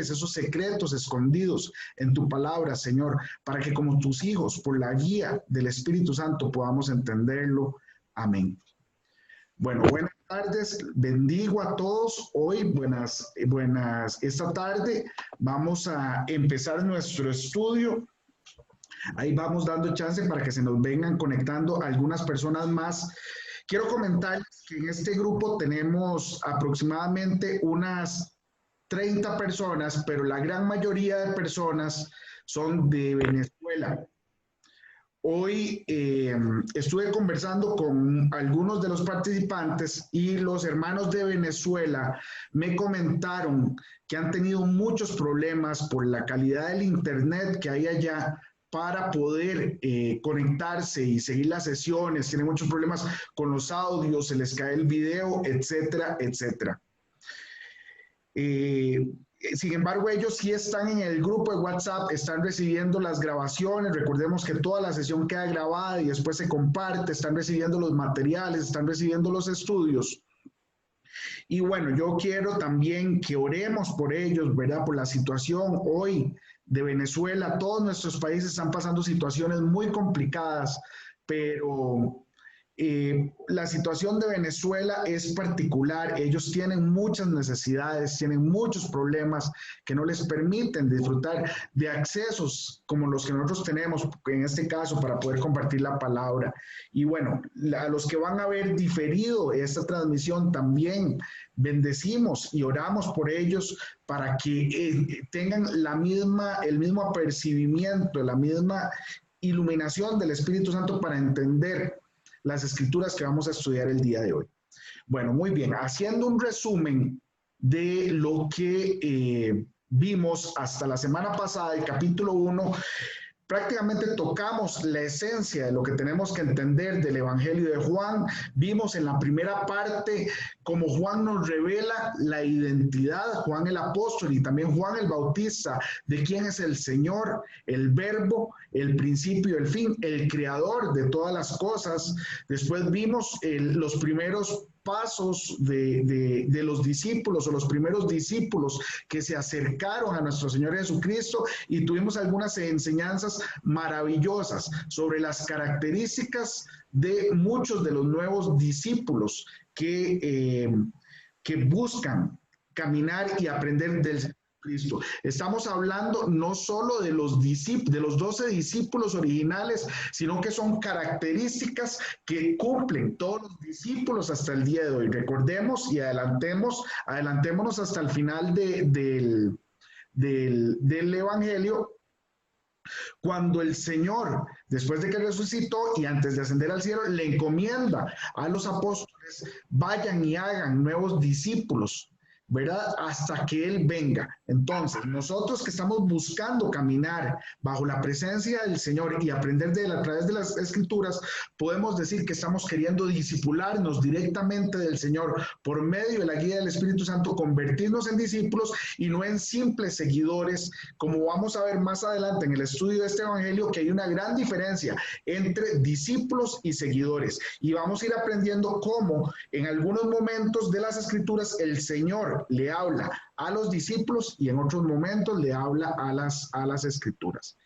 esos secretos escondidos en tu palabra, Señor, para que como tus hijos, por la guía del Espíritu Santo, podamos entenderlo. Amén. Bueno, buenas tardes, bendigo a todos. Hoy, esta tarde vamos a empezar nuestro estudio. Ahí vamos dando chance para que se nos vengan conectando algunas personas más. Quiero comentarles que en este grupo tenemos aproximadamente unas 30 personas, pero la gran mayoría de personas son de Venezuela. Hoy estuve conversando con algunos de los participantes y los hermanos de Venezuela me comentaron que han tenido muchos problemas por la calidad del internet que hay allá para poder conectarse y seguir las sesiones. Tienen muchos problemas con los audios, se les cae el video, etcétera, etcétera. Sin embargo, ellos sí están en el grupo de WhatsApp, están recibiendo las grabaciones. Recordemos que toda la sesión queda grabada y después se comparte, están recibiendo los materiales, están recibiendo los estudios. Y bueno, yo quiero también que oremos por ellos, ¿verdad? Por la situación hoy de Venezuela. Todos nuestros países están pasando situaciones muy complicadas, pero la situación de Venezuela es particular. Ellos tienen muchas necesidades, tienen muchos problemas que no les permiten disfrutar de accesos como los que nosotros tenemos, en este caso, para poder compartir la palabra. Y bueno, a los que van a ver diferido esta transmisión también bendecimos y oramos por ellos para que tengan el mismo apercibimiento, la misma iluminación del Espíritu Santo para entender las escrituras que vamos a estudiar el día de hoy. Bueno, muy bien, haciendo un resumen de lo que vimos hasta la semana pasada, el capítulo 1, prácticamente tocamos la esencia de lo que tenemos que entender del Evangelio de Juan. Vimos en la primera parte cómo Juan nos revela la identidad, Juan el apóstol y también Juan el Bautista, de quién es el Señor, el Verbo, el principio y el fin, el creador de todas las cosas. Después vimos los primeros pasos de los discípulos o los primeros discípulos que se acercaron a nuestro Señor Jesucristo, y tuvimos algunas enseñanzas maravillosas sobre las características de muchos de los nuevos discípulos que buscan caminar y aprender del Cristo. Estamos hablando no solo de los 12 discípulos originales, sino que son características que cumplen todos los discípulos hasta el día de hoy. Recordemos y adelantémonos hasta el final del Evangelio, cuando el Señor, después de que resucitó y antes de ascender al cielo, le encomienda a los apóstoles: vayan y hagan nuevos discípulos, ¿verdad? Hasta que Él venga. Entonces, nosotros que estamos buscando caminar bajo la presencia del Señor y aprender de Él a través de las Escrituras, podemos decir que estamos queriendo discipularnos directamente del Señor por medio de la guía del Espíritu Santo, convertirnos en discípulos y no en simples seguidores, como vamos a ver más adelante en el estudio de este Evangelio, que hay una gran diferencia entre discípulos y seguidores. Y vamos a ir aprendiendo cómo en algunos momentos de las Escrituras el Señor le habla a los discípulos y en otros momentos le habla a las Escrituras.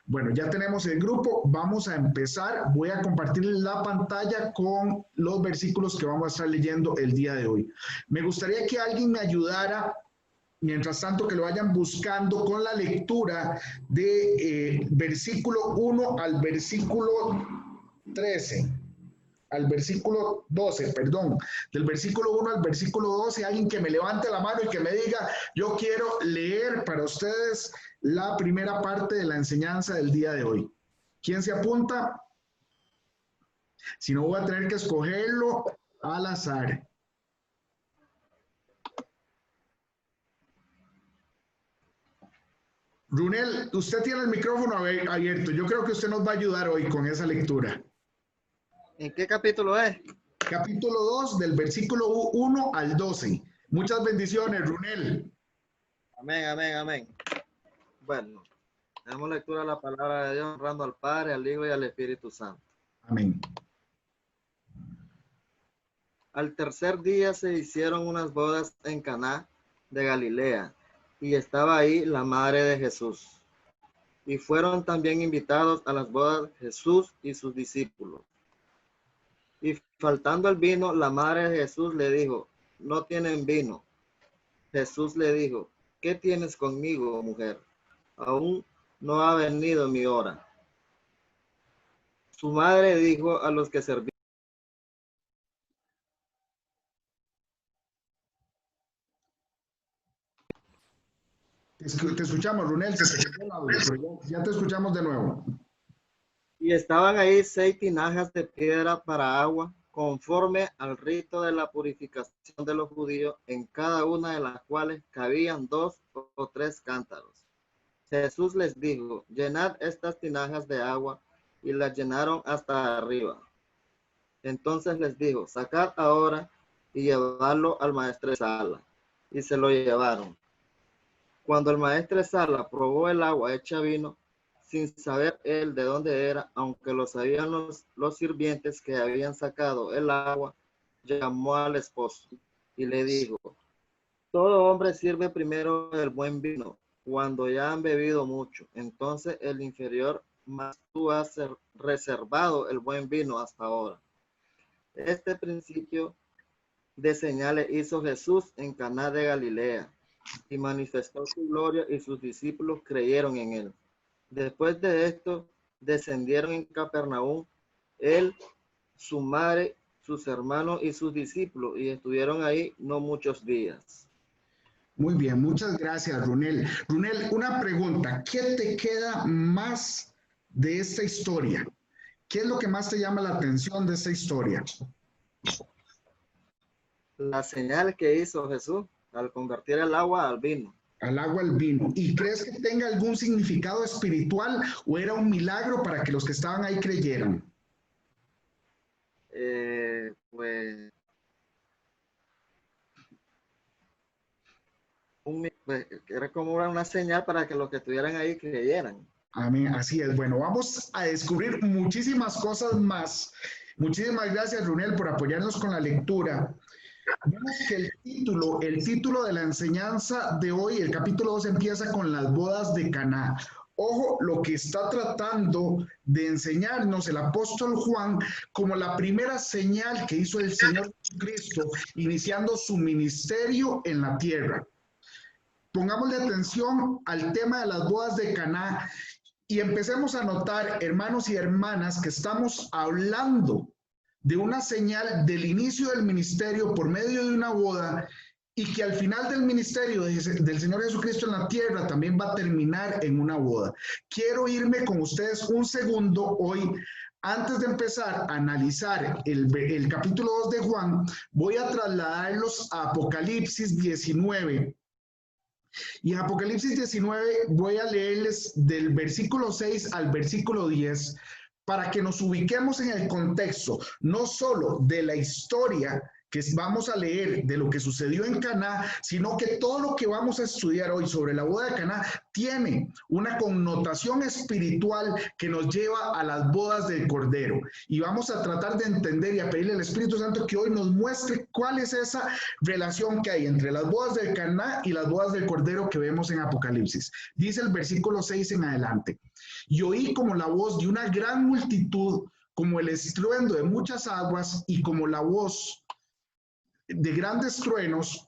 Bueno, ya tenemos el grupo, vamos a empezar. Voy a compartir la pantalla con los versículos que vamos a estar leyendo el día de hoy. Me gustaría que alguien me ayudara, mientras tanto que lo vayan buscando, con la lectura de versículo 1 al versículo 13. Al versículo 12, perdón, del versículo 1 al versículo 12, alguien que me levante la mano y que me diga: yo quiero leer para ustedes la primera parte de la enseñanza del día de hoy. ¿Quién se apunta? Si no, voy a tener que escogerlo al azar. Runel, usted tiene el micrófono abierto. Yo creo que usted nos va a ayudar hoy con esa lectura. ¿En qué capítulo es? Capítulo 2, del versículo 1 al 12. Muchas bendiciones, Runel. Amén, amén, amén. Bueno, damos lectura a la palabra de Dios, honrando al Padre, al Hijo y al Espíritu Santo. Amén. Al tercer día se hicieron unas bodas en Caná de Galilea, y estaba ahí la madre de Jesús. Y fueron también invitados a las bodas Jesús y sus discípulos. Y faltando el vino, la madre de Jesús le dijo, no tienen vino. Jesús le dijo, ¿qué tienes conmigo, mujer? Aún no ha venido mi hora. Su madre dijo a los que servían. Te escuchamos, Runel, se te quedó el audio, pero ya te escuchamos de nuevo. Y estaban ahí 6 tinajas de piedra para agua, conforme al rito de la purificación de los judíos, en cada una de las cuales cabían 2 o 3 cántaros. Jesús les dijo, llenad estas tinajas de agua, y las llenaron hasta arriba. Entonces les dijo, sacad ahora y llevadlo al maestresala. Y se lo llevaron. Cuando el maestresala probó el agua hecha vino, sin saber él de dónde era, aunque lo sabían los sirvientes que habían sacado el agua, llamó al esposo y le dijo, todo hombre sirve primero el buen vino, cuando ya han bebido mucho, entonces el inferior, mas tú has reservado el buen vino hasta ahora. Este principio de señales hizo Jesús en Caná de Galilea y manifestó su gloria, y sus discípulos creyeron en él. Después de esto, descendieron en Capernaum, él, su madre, sus hermanos y sus discípulos, y estuvieron ahí no muchos días. Muy bien, muchas gracias, Runel. Runel, una pregunta, ¿qué te queda más de esta historia? ¿Qué es lo que más te llama la atención de esta historia? La señal que hizo Jesús al convertir el agua al vino. Al agua al vino. ¿Y crees que tenga algún significado espiritual o era un milagro para que los que estaban ahí creyeran? Pues era como una señal para que los que estuvieran ahí creyeran. Amén, así es. Bueno, vamos a descubrir muchísimas cosas más. Muchísimas gracias, Runel, por apoyarnos con la lectura. Vemos que el título de la enseñanza de hoy, el capítulo 2, empieza con las bodas de Caná. Ojo, lo que está tratando de enseñarnos el apóstol Juan como la primera señal que hizo el Señor Jesucristo, iniciando su ministerio en la tierra. Pongámosle atención al tema de las bodas de Caná y empecemos a notar, hermanos y hermanas, que estamos hablando de una señal del inicio del ministerio por medio de una boda, y que al final del ministerio del Señor Jesucristo en la tierra también va a terminar en una boda. Quiero irme con ustedes un segundo hoy. Antes de empezar a analizar el capítulo 2 de Juan, voy a trasladarlos a Apocalipsis 19. Y en Apocalipsis 19 voy a leerles del versículo 6 al versículo 10 para que nos ubiquemos en el contexto, no solo de la historia que vamos a leer de lo que sucedió en Caná, sino que todo lo que vamos a estudiar hoy sobre la boda de Caná tiene una connotación espiritual que nos lleva a las bodas del Cordero. Y vamos a tratar de entender y a pedirle al Espíritu Santo que hoy nos muestre cuál es esa relación que hay entre las bodas del Caná y las bodas del Cordero que vemos en Apocalipsis. Dice el versículo 6 en adelante. Y oí como la voz de una gran multitud, como el estruendo de muchas aguas y como la voz de grandes truenos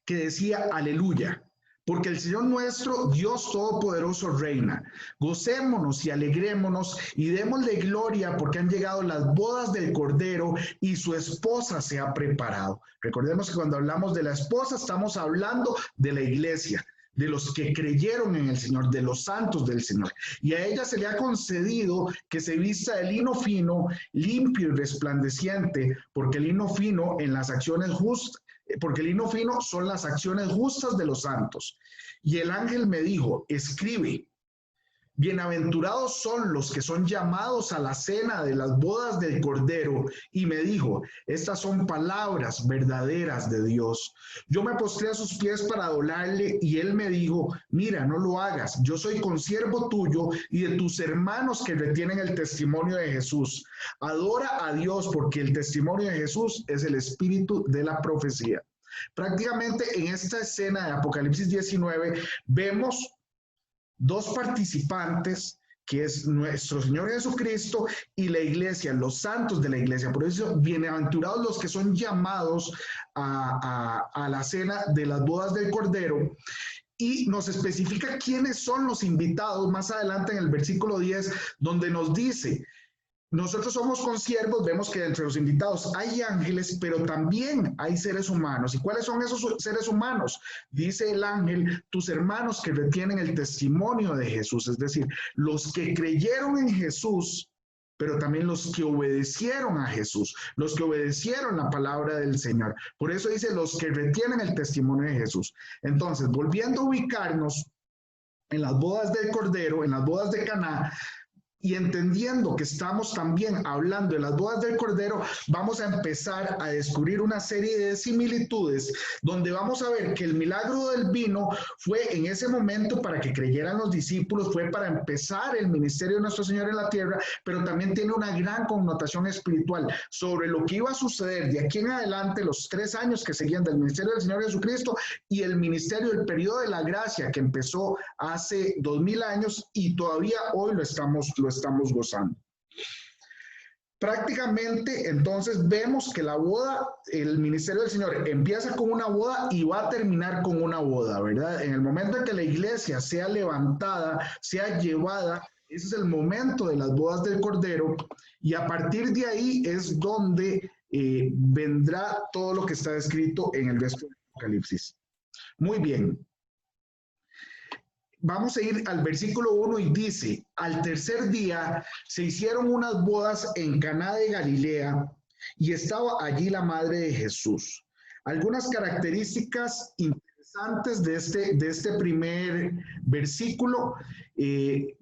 que decía aleluya, porque el Señor nuestro, Dios Todopoderoso, reina. Gocémonos y alegrémonos y démosle gloria porque han llegado las bodas del Cordero y su esposa se ha preparado. Recordemos que cuando hablamos de la esposa estamos hablando de la iglesia, de los que creyeron en el Señor, de los santos del Señor. Y a ella se le ha concedido que se vista de lino fino, limpio y resplandeciente, porque el lino fino en las acciones justas, porque el lino fino son las acciones justas de los santos. Y el ángel me dijo, escribe, bienaventurados son los que son llamados a la cena de las bodas del Cordero. Y me dijo, estas son palabras verdaderas de Dios. Yo me postré a sus pies para adorarle y él me dijo, mira, no lo hagas. Yo soy consiervo tuyo y de tus hermanos que retienen el testimonio de Jesús. Adora a Dios porque el testimonio de Jesús es el espíritu de la profecía. Prácticamente en esta escena de Apocalipsis 19 vemos dos participantes, que es nuestro Señor Jesucristo y la iglesia, los santos de la iglesia. Por eso, bienaventurados los que son llamados a la cena de las bodas del Cordero. Y nos especifica quiénes son los invitados más adelante en el versículo 10, donde nos dice: nosotros somos consiervos. Vemos que entre los invitados hay ángeles, pero también hay seres humanos. ¿Y cuáles son esos seres humanos? Dice el ángel: tus hermanos que retienen el testimonio de Jesús, es decir, los que creyeron en Jesús, pero también los que obedecieron a Jesús, los que obedecieron la palabra del Señor. Por eso dice los que retienen el testimonio de Jesús. Entonces, volviendo a ubicarnos en las bodas del Cordero, en las bodas de Caná, y entendiendo que estamos también hablando de las bodas del Cordero, vamos a empezar a descubrir una serie de similitudes donde vamos a ver que el milagro del vino fue en ese momento para que creyeran los discípulos, fue para empezar el ministerio de nuestro Señor en la tierra, pero también tiene una gran connotación espiritual sobre lo que iba a suceder de aquí en adelante, los 3 años que seguían del ministerio del Señor Jesucristo y el ministerio, el periodo de la gracia que empezó hace 2000 años y todavía hoy lo estamos gozando. Prácticamente, entonces, vemos que la boda, el ministerio del Señor empieza con una boda y va a terminar con una boda, ¿verdad? En el momento en que la iglesia sea levantada, sea llevada, ese es el momento de las bodas del Cordero, y a partir de ahí es donde vendrá todo lo que está escrito en el resto del Apocalipsis. Muy bien. Vamos a ir al versículo 1 y dice: al tercer día se hicieron unas bodas en Caná de Galilea y estaba allí la madre de Jesús. Algunas características interesantes de este primer versículo.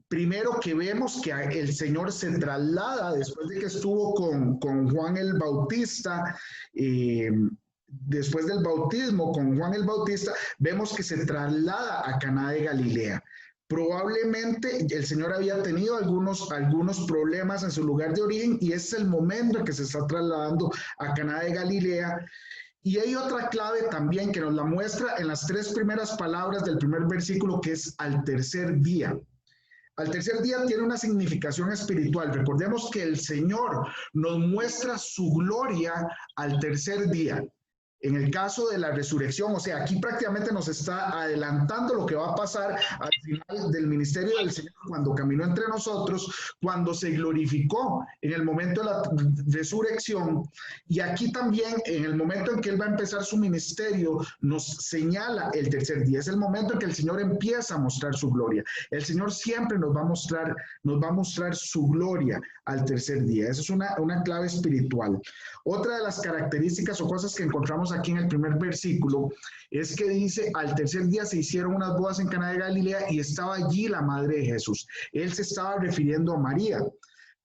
Primero, que vemos que el Señor se traslada después de que estuvo con Juan el Bautista. Después del bautismo con Juan el Bautista, vemos que se traslada a Caná de Galilea. Probablemente el Señor había tenido algunos problemas en su lugar de origen y es el momento en que se está trasladando a Caná de Galilea. Y hay otra clave también que nos la muestra en las 3 primeras palabras del primer versículo, que es al tercer día. Al tercer día tiene una significación espiritual. Recordemos que el Señor nos muestra su gloria al tercer día. En el caso de la resurrección, o sea, aquí prácticamente nos está adelantando lo que va a pasar al final del ministerio del Señor cuando caminó entre nosotros, cuando se glorificó en el momento de la resurrección. Y aquí también, en el momento en que Él va a empezar su ministerio, nos señala el tercer día. Es el momento en que el Señor empieza a mostrar su gloria. El Señor siempre nos va a mostrar su gloria al tercer día. Esa es una clave espiritual. Otra de las características o cosas que encontramos aquí en el primer versículo es que dice: al tercer día se hicieron unas bodas en Caná de Galilea y estaba allí la madre de Jesús. Él se estaba refiriendo a María.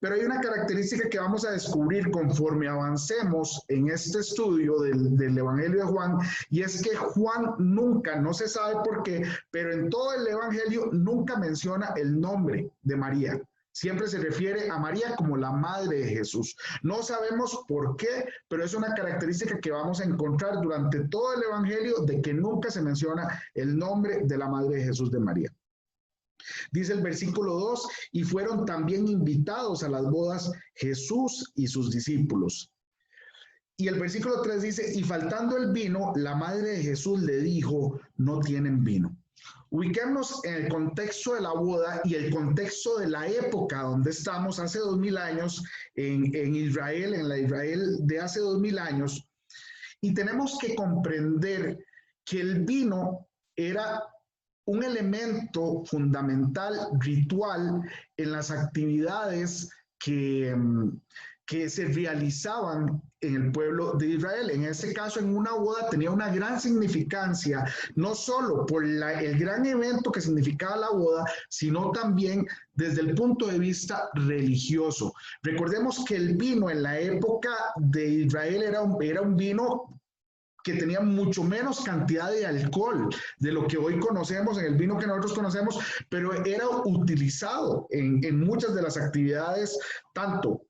Pero hay una característica que vamos a descubrir conforme avancemos en este estudio del Evangelio de Juan, y es que Juan nunca, no se sabe por qué, pero en todo el Evangelio nunca menciona el nombre de María. Siempre se refiere a María como la madre de Jesús. No sabemos por qué, pero es una característica que vamos a encontrar durante todo el Evangelio, de que nunca se menciona el nombre de la madre de Jesús, de María. Dice el versículo 2: y fueron también invitados a las bodas Jesús y sus discípulos. Y el versículo 3 dice: y faltando el vino, la madre de Jesús le dijo: no tienen vino. Ubiquémonos en el contexto de la boda y el contexto de la época donde estamos hace 2000 años en Israel, en la Israel de hace 2000 años. Y tenemos que comprender que el vino era un elemento fundamental, ritual, en las actividades que se realizaban en el pueblo de Israel. En ese caso, en una boda tenía una gran significancia, no solo por el gran evento que significaba la boda, sino también desde el punto de vista religioso. Recordemos que el vino en la época de Israel era un vino que tenía mucho menos cantidad de alcohol de lo que hoy conocemos en el vino que nosotros conocemos, pero era utilizado en muchas de las actividades, tanto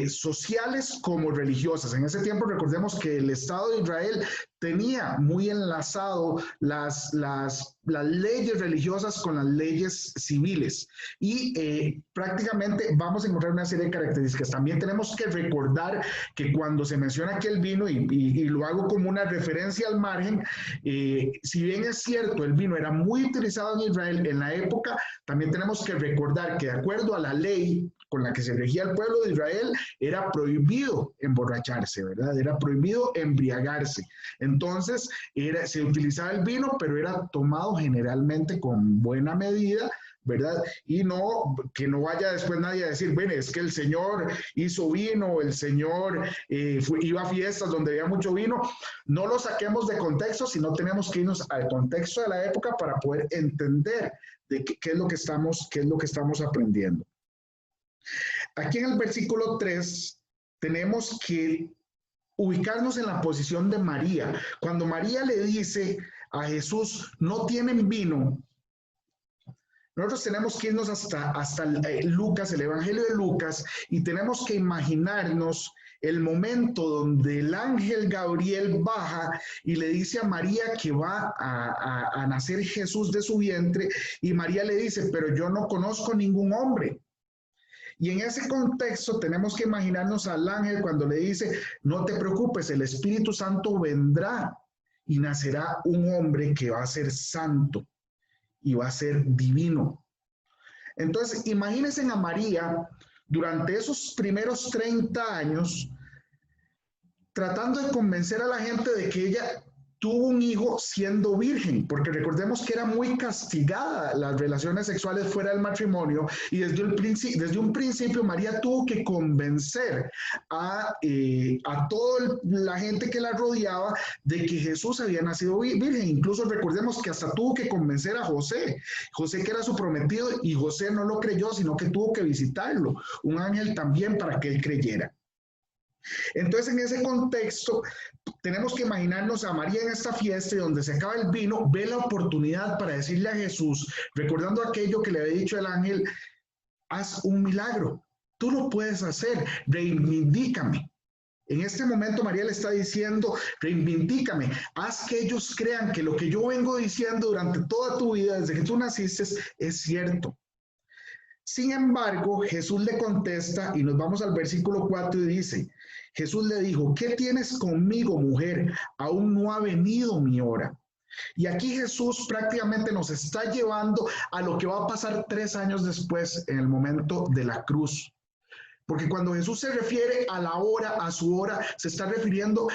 sociales como religiosas. En ese tiempo recordemos que el Estado de Israel tenía muy enlazado las leyes religiosas con las leyes civiles y prácticamente vamos a encontrar una serie de características. También tenemos que recordar que cuando se menciona aquí el vino, y lo hago como una referencia al margen, si bien es cierto, el vino era muy utilizado en Israel en la época, también tenemos que recordar que de acuerdo a la ley con la que se regía el pueblo de Israel, era prohibido emborracharse, ¿verdad? Era prohibido embriagarse. Entonces, se utilizaba el vino, pero era tomado generalmente con buena medida, ¿verdad? Y no, que no vaya después nadie a decir, bueno, es que el Señor hizo vino, el Señor iba a fiestas donde había mucho vino. No lo saquemos de contexto, sino tenemos que irnos al contexto de la época para poder entender de qué es lo que estamos aprendiendo. Aquí en el versículo 3 tenemos que ubicarnos en la posición de María. Cuando María le dice a Jesús, no tienen vino, nosotros tenemos que irnos hasta Lucas, el Evangelio de Lucas, y tenemos que imaginarnos el momento donde el ángel Gabriel baja y le dice a María que va a nacer Jesús de su vientre, y María le dice, pero yo no conozco ningún hombre. Y en ese contexto tenemos que imaginarnos al ángel cuando le dice, no te preocupes, el Espíritu Santo vendrá y nacerá un hombre que va a ser santo y va a ser divino. Entonces, imagínense a María durante esos primeros 30 años tratando de convencer a la gente de que ella tuvo un hijo siendo virgen, porque recordemos que era muy castigada las relaciones sexuales fuera del matrimonio, y desde un principio María tuvo que convencer a toda la gente que la rodeaba de que Jesús había nacido virgen. Incluso recordemos que hasta tuvo que convencer a José que era su prometido, y José no lo creyó, sino que tuvo que visitarlo, un ángel también, para que él creyera. Entonces, en ese contexto, tenemos que imaginarnos a María en esta fiesta, y donde se acaba el vino, ve la oportunidad para decirle a Jesús, recordando aquello que le había dicho el ángel, haz un milagro, tú lo puedes hacer, reivindícame. En este momento María le está diciendo, reivindícame, haz que ellos crean que lo que yo vengo diciendo durante toda tu vida, desde que tú naciste, es cierto. Sin embargo, Jesús le contesta, y nos vamos al versículo 4 y dice, Jesús le dijo, ¿qué tienes conmigo, mujer? Aún no ha venido mi hora. Y aquí Jesús prácticamente nos está llevando a lo que va a pasar 3 años después, en el momento de la cruz. Porque cuando Jesús se refiere a la hora, a su hora, se está refiriendo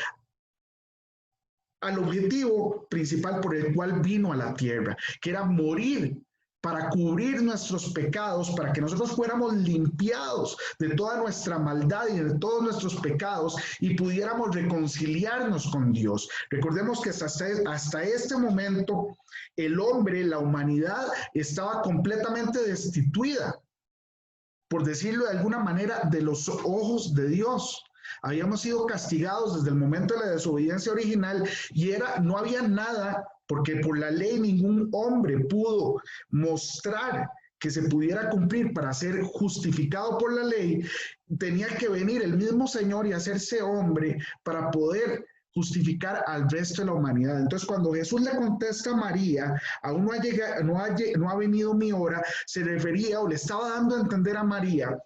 al objetivo principal por el cual vino a la tierra, que era morir para cubrir nuestros pecados, para que nosotros fuéramos limpiados de toda nuestra maldad y de todos nuestros pecados y pudiéramos reconciliarnos con Dios. Recordemos que hasta este momento el hombre, la humanidad, estaba completamente destituida, por decirlo de alguna manera, de los ojos de Dios. Habíamos sido castigados desde el momento de la desobediencia original, y no había nada, porque por la ley ningún hombre pudo mostrar que se pudiera cumplir para ser justificado por la ley. Tenía que venir el mismo Señor y hacerse hombre para poder justificar al resto de la humanidad. Entonces, cuando Jesús le contesta a María, aún no ha venido mi hora, se refería, o le estaba dando a entender a María,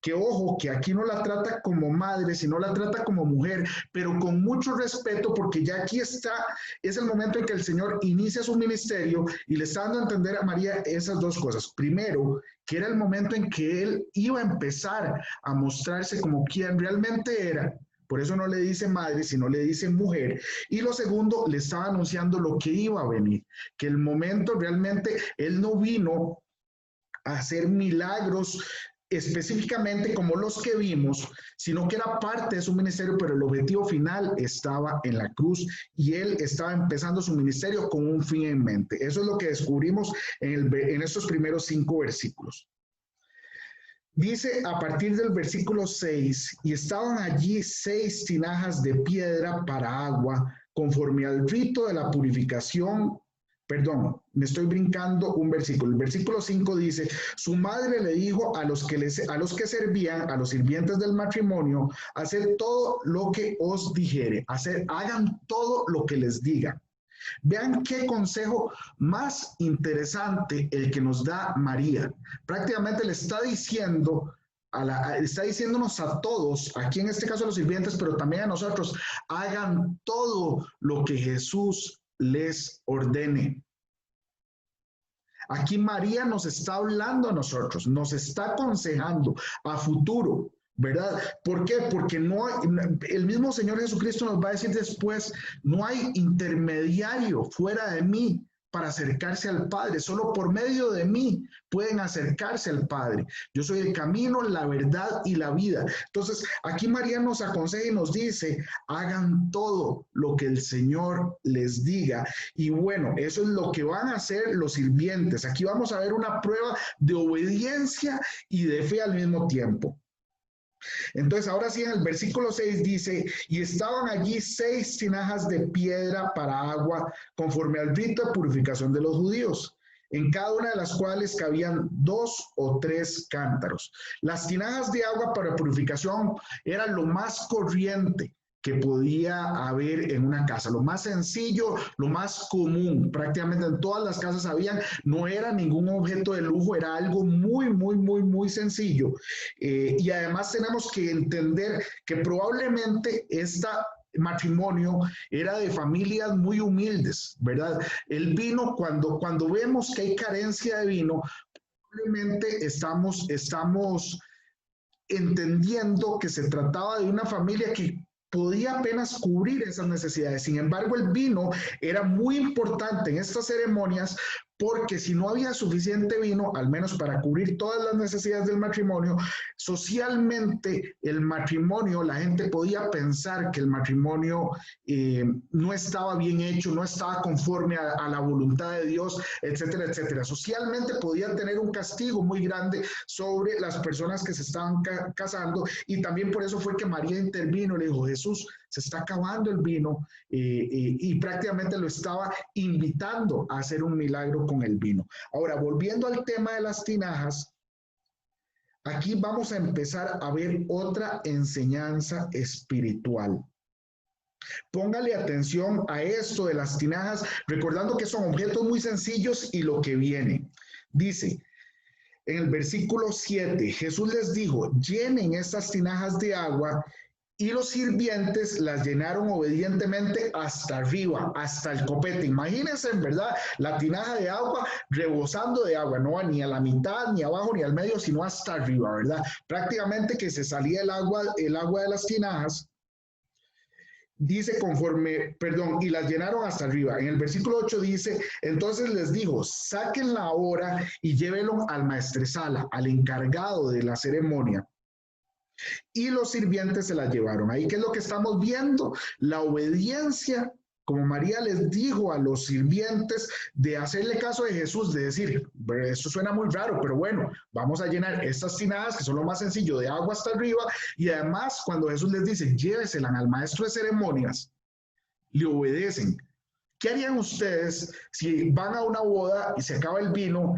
que ojo, que aquí no la trata como madre, sino la trata como mujer, pero con mucho respeto, porque ya aquí es el momento en que el Señor inicia su ministerio, y le está dando a entender a María esas dos cosas. Primero, que era el momento en que él iba a empezar a mostrarse como quien realmente era. Por eso no le dice madre, sino le dice mujer. Y lo segundo, le estaba anunciando lo que iba a venir, que el momento realmente, él no vino a hacer milagros específicamente como los que vimos, sino que era parte de su ministerio, pero el objetivo final estaba en la cruz, y él estaba empezando su ministerio con un fin en mente. Eso es lo que descubrimos en estos primeros 5 versículos. Dice a partir del versículo 6, y estaban allí 6 tinajas de piedra para agua, conforme al rito de la purificación, Perdón, me estoy brincando un versículo. El versículo 5 dice, su madre le dijo a los que servían, a los sirvientes del matrimonio, haced todo lo que os dijere, hagan todo lo que les diga. Vean qué consejo más interesante el que nos da María. Prácticamente le está diciendo, está diciéndonos a todos, aquí en este caso a los sirvientes, pero también a nosotros, hagan todo lo que Jesús les ordene. Aquí María nos está hablando a nosotros, nos está aconsejando a futuro, ¿verdad? ¿Por qué? Porque no hay, el mismo Señor Jesucristo nos va a decir después, no hay intermediario fuera de mí para acercarse al Padre, solo por medio de mí pueden acercarse al Padre. Yo soy el camino, la verdad y la vida. Entonces, aquí María nos aconseja y nos dice, hagan todo lo que el Señor les diga. Y bueno, eso es lo que van a hacer los sirvientes. Aquí vamos a ver una prueba de obediencia y de fe al mismo tiempo. Entonces, ahora sí, en el versículo 6 dice, y estaban allí 6 tinajas de piedra para agua, conforme al rito de purificación de los judíos, en cada una de las cuales cabían 2 o 3 cántaros. Las tinajas de agua para purificación eran lo más corriente que podía haber en una casa, lo más sencillo, lo más común, prácticamente en todas las casas habían, no era ningún objeto de lujo, era algo muy sencillo. Y además tenemos que entender que probablemente esta matrimonio era de familias muy humildes, ¿verdad? El vino, cuando vemos que hay carencia de vino, probablemente estamos entendiendo que se trataba de una familia que podía apenas cubrir esas necesidades. Sin embargo, el vino era muy importante en estas ceremonias porque si no había suficiente vino, al menos para cubrir todas las necesidades del matrimonio, socialmente el matrimonio, la gente podía pensar que el matrimonio no estaba bien hecho, no estaba conforme a la voluntad de Dios, etcétera, etcétera. Socialmente podían tener un castigo muy grande sobre las personas que se estaban casando, y también por eso fue que María intervino y le dijo, Jesús, se está acabando el vino, y prácticamente lo estaba invitando a hacer un milagro con el vino. Ahora, volviendo al tema de las tinajas, aquí vamos a empezar a ver otra enseñanza espiritual. Póngale atención a esto de las tinajas, recordando que son objetos muy sencillos y lo que viene. Dice, en el versículo 7, Jesús les dijo, llenen estas tinajas de agua, y los sirvientes las llenaron obedientemente hasta arriba, hasta el copete. Imagínense, en verdad, la tinaja de agua rebosando de agua, no ni a la mitad, ni abajo, ni al medio, sino hasta arriba, ¿verdad? Prácticamente que se salía el agua de las tinajas. Dice y las llenaron hasta arriba. En el versículo 8 dice, entonces les dijo, sáquenla ahora y llévenlo al maestresala, al encargado de la ceremonia. Y los sirvientes se la llevaron. Ahí, ¿qué es lo que estamos viendo? La obediencia, como María les dijo a los sirvientes, de hacerle caso de Jesús, de decir, esto suena muy raro, pero bueno, vamos a llenar estas tinajas, que son lo más sencillo, de agua hasta arriba, y además cuando Jesús les dice, llévesela al maestro de ceremonias, le obedecen. ¿Qué harían ustedes si van a una boda y se acaba el vino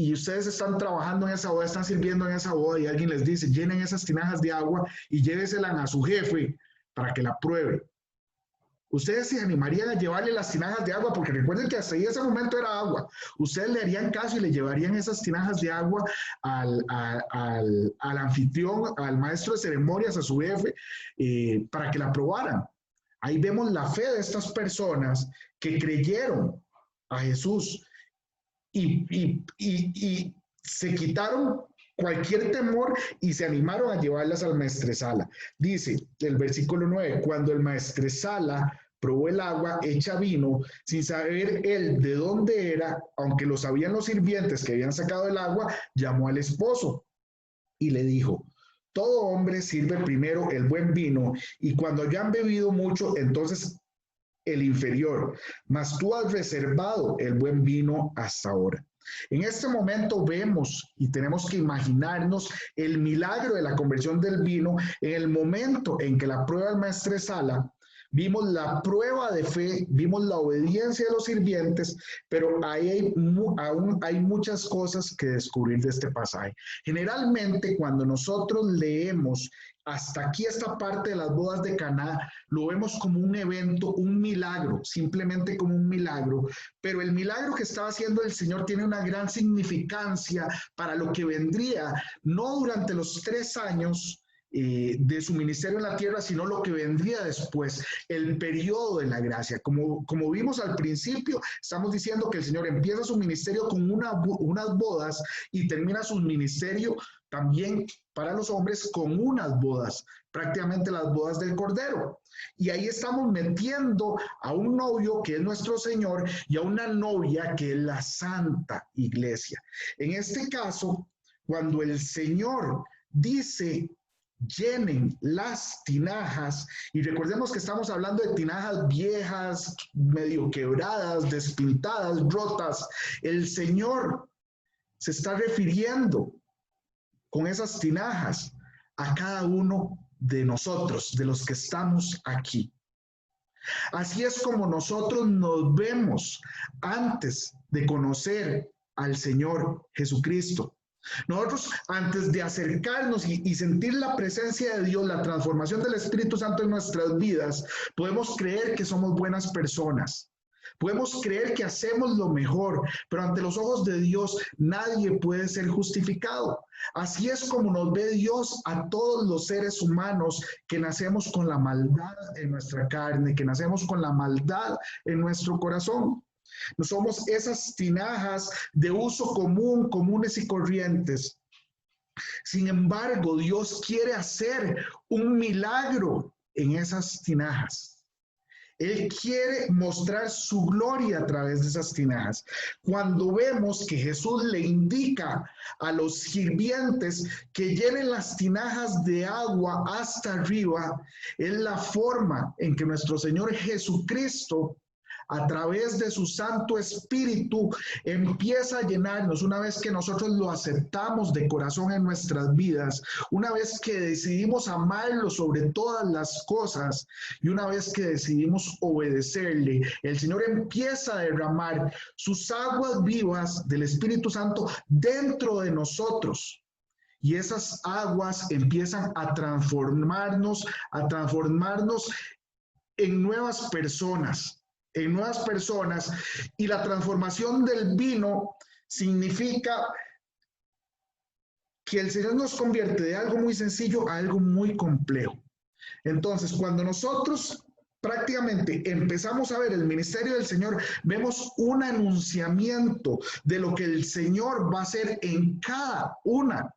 y ustedes están trabajando en esa boda, están sirviendo en esa boda y alguien les dice, llenen esas tinajas de agua y lléveselas a su jefe para que la pruebe? Ustedes se animarían a llevarle las tinajas de agua, porque recuerden que hasta ahí ese momento era agua. Ustedes le harían caso y le llevarían esas tinajas de agua al anfitrión, al maestro de ceremonias, a su jefe, para que la probaran. Ahí vemos la fe de estas personas que creyeron a Jesús y se quitaron cualquier temor y se animaron a llevarlas al maestresala. Dice el versículo 9, cuando el maestresala probó el agua hecha vino, sin saber él de dónde era, aunque lo sabían los sirvientes que habían sacado el agua, llamó al esposo y le dijo, todo hombre sirve primero el buen vino, y cuando ya han bebido mucho, entonces el inferior, mas tú has reservado el buen vino hasta ahora. En este momento vemos y tenemos que imaginarnos el milagro de la conversión del vino en el momento en que la prueba del maestresala vimos la prueba de fe, vimos la obediencia de los sirvientes, pero aún hay muchas cosas que descubrir de este pasaje. Generalmente, cuando nosotros leemos hasta aquí esta parte de las bodas de Caná, lo vemos como un evento, un milagro, simplemente como un milagro, pero el milagro que estaba haciendo el Señor tiene una gran significancia para lo que vendría, no durante los 3 años de su ministerio en la tierra, sino lo que vendría después, el periodo de la gracia. Como vimos al principio, estamos diciendo que el Señor empieza su ministerio con unas bodas y termina su ministerio también para los hombres con unas bodas, prácticamente las bodas del Cordero. Y ahí estamos metiendo a un novio que es nuestro Señor y a una novia que es la Santa Iglesia. En este caso, cuando el Señor dice llenen las tinajas, y recordemos que estamos hablando de tinajas viejas, medio quebradas, despintadas, rotas, el Señor se está refiriendo con esas tinajas a cada uno de nosotros, de los que estamos aquí. Así es como nosotros nos vemos antes de conocer al Señor Jesucristo. Nosotros, antes de acercarnos y sentir la presencia de Dios, la transformación del Espíritu Santo en nuestras vidas, podemos creer que somos buenas personas. Podemos creer que hacemos lo mejor, pero ante los ojos de Dios nadie puede ser justificado. Así es como nos ve Dios a todos los seres humanos que nacemos con la maldad en nuestra carne, que nacemos con la maldad en nuestro corazón. No somos esas tinajas de uso común, comunes y corrientes. Sin embargo, Dios quiere hacer un milagro en esas tinajas. Él quiere mostrar su gloria a través de esas tinajas. Cuando vemos que Jesús le indica a los sirvientes que llenen las tinajas de agua hasta arriba, es la forma en que nuestro Señor Jesucristo, a través de su Santo Espíritu, empieza a llenarnos. Una vez que nosotros lo aceptamos de corazón en nuestras vidas, una vez que decidimos amarlo sobre todas las cosas y una vez que decidimos obedecerle, el Señor empieza a derramar sus aguas vivas del Espíritu Santo dentro de nosotros. Y esas aguas empiezan a transformarnos en nuevas personas. Y la transformación del vino significa que el Señor nos convierte de algo muy sencillo a algo muy complejo. Entonces, cuando nosotros prácticamente empezamos a ver el ministerio del Señor, vemos un anunciamiento de lo que el Señor va a hacer en cada una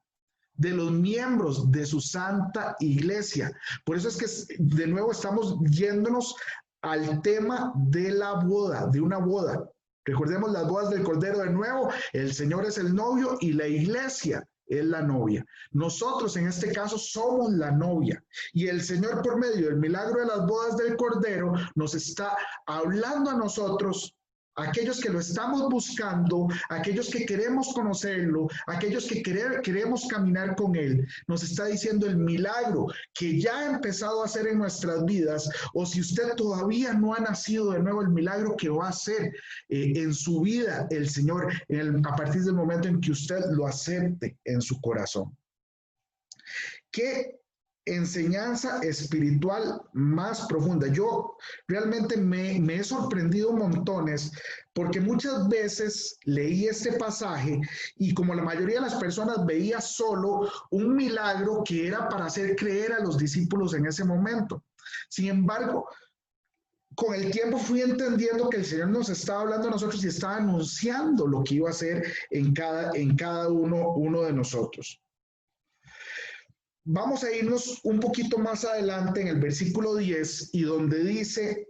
de los miembros de su Santa Iglesia. Por eso es que de nuevo estamos yéndonos al tema de la boda, de una boda. Recordemos las bodas del Cordero de nuevo. El Señor es el novio y la iglesia es la novia. Nosotros en este caso somos la novia. Y el Señor, por medio del milagro de las bodas del Cordero, nos está hablando a nosotros, aquellos que lo estamos buscando, aquellos que queremos conocerlo, aquellos que queremos caminar con Él. Nos está diciendo el milagro que ya ha empezado a hacer en nuestras vidas, o si usted todavía no ha nacido de nuevo, el milagro que va a hacer en su vida el Señor a partir del momento en que usted lo acepte en su corazón. ¿Qué enseñanza espiritual más profunda? Yo realmente me he sorprendido montones, porque muchas veces leí este pasaje y, como la mayoría de las personas, veía solo un milagro que era para hacer creer a los discípulos en ese momento. Sin embargo, con el tiempo fui entendiendo que el Señor nos estaba hablando a nosotros y estaba anunciando lo que iba a hacer en cada uno de nosotros. Vamos a irnos un poquito más adelante en el versículo 10, y donde dice: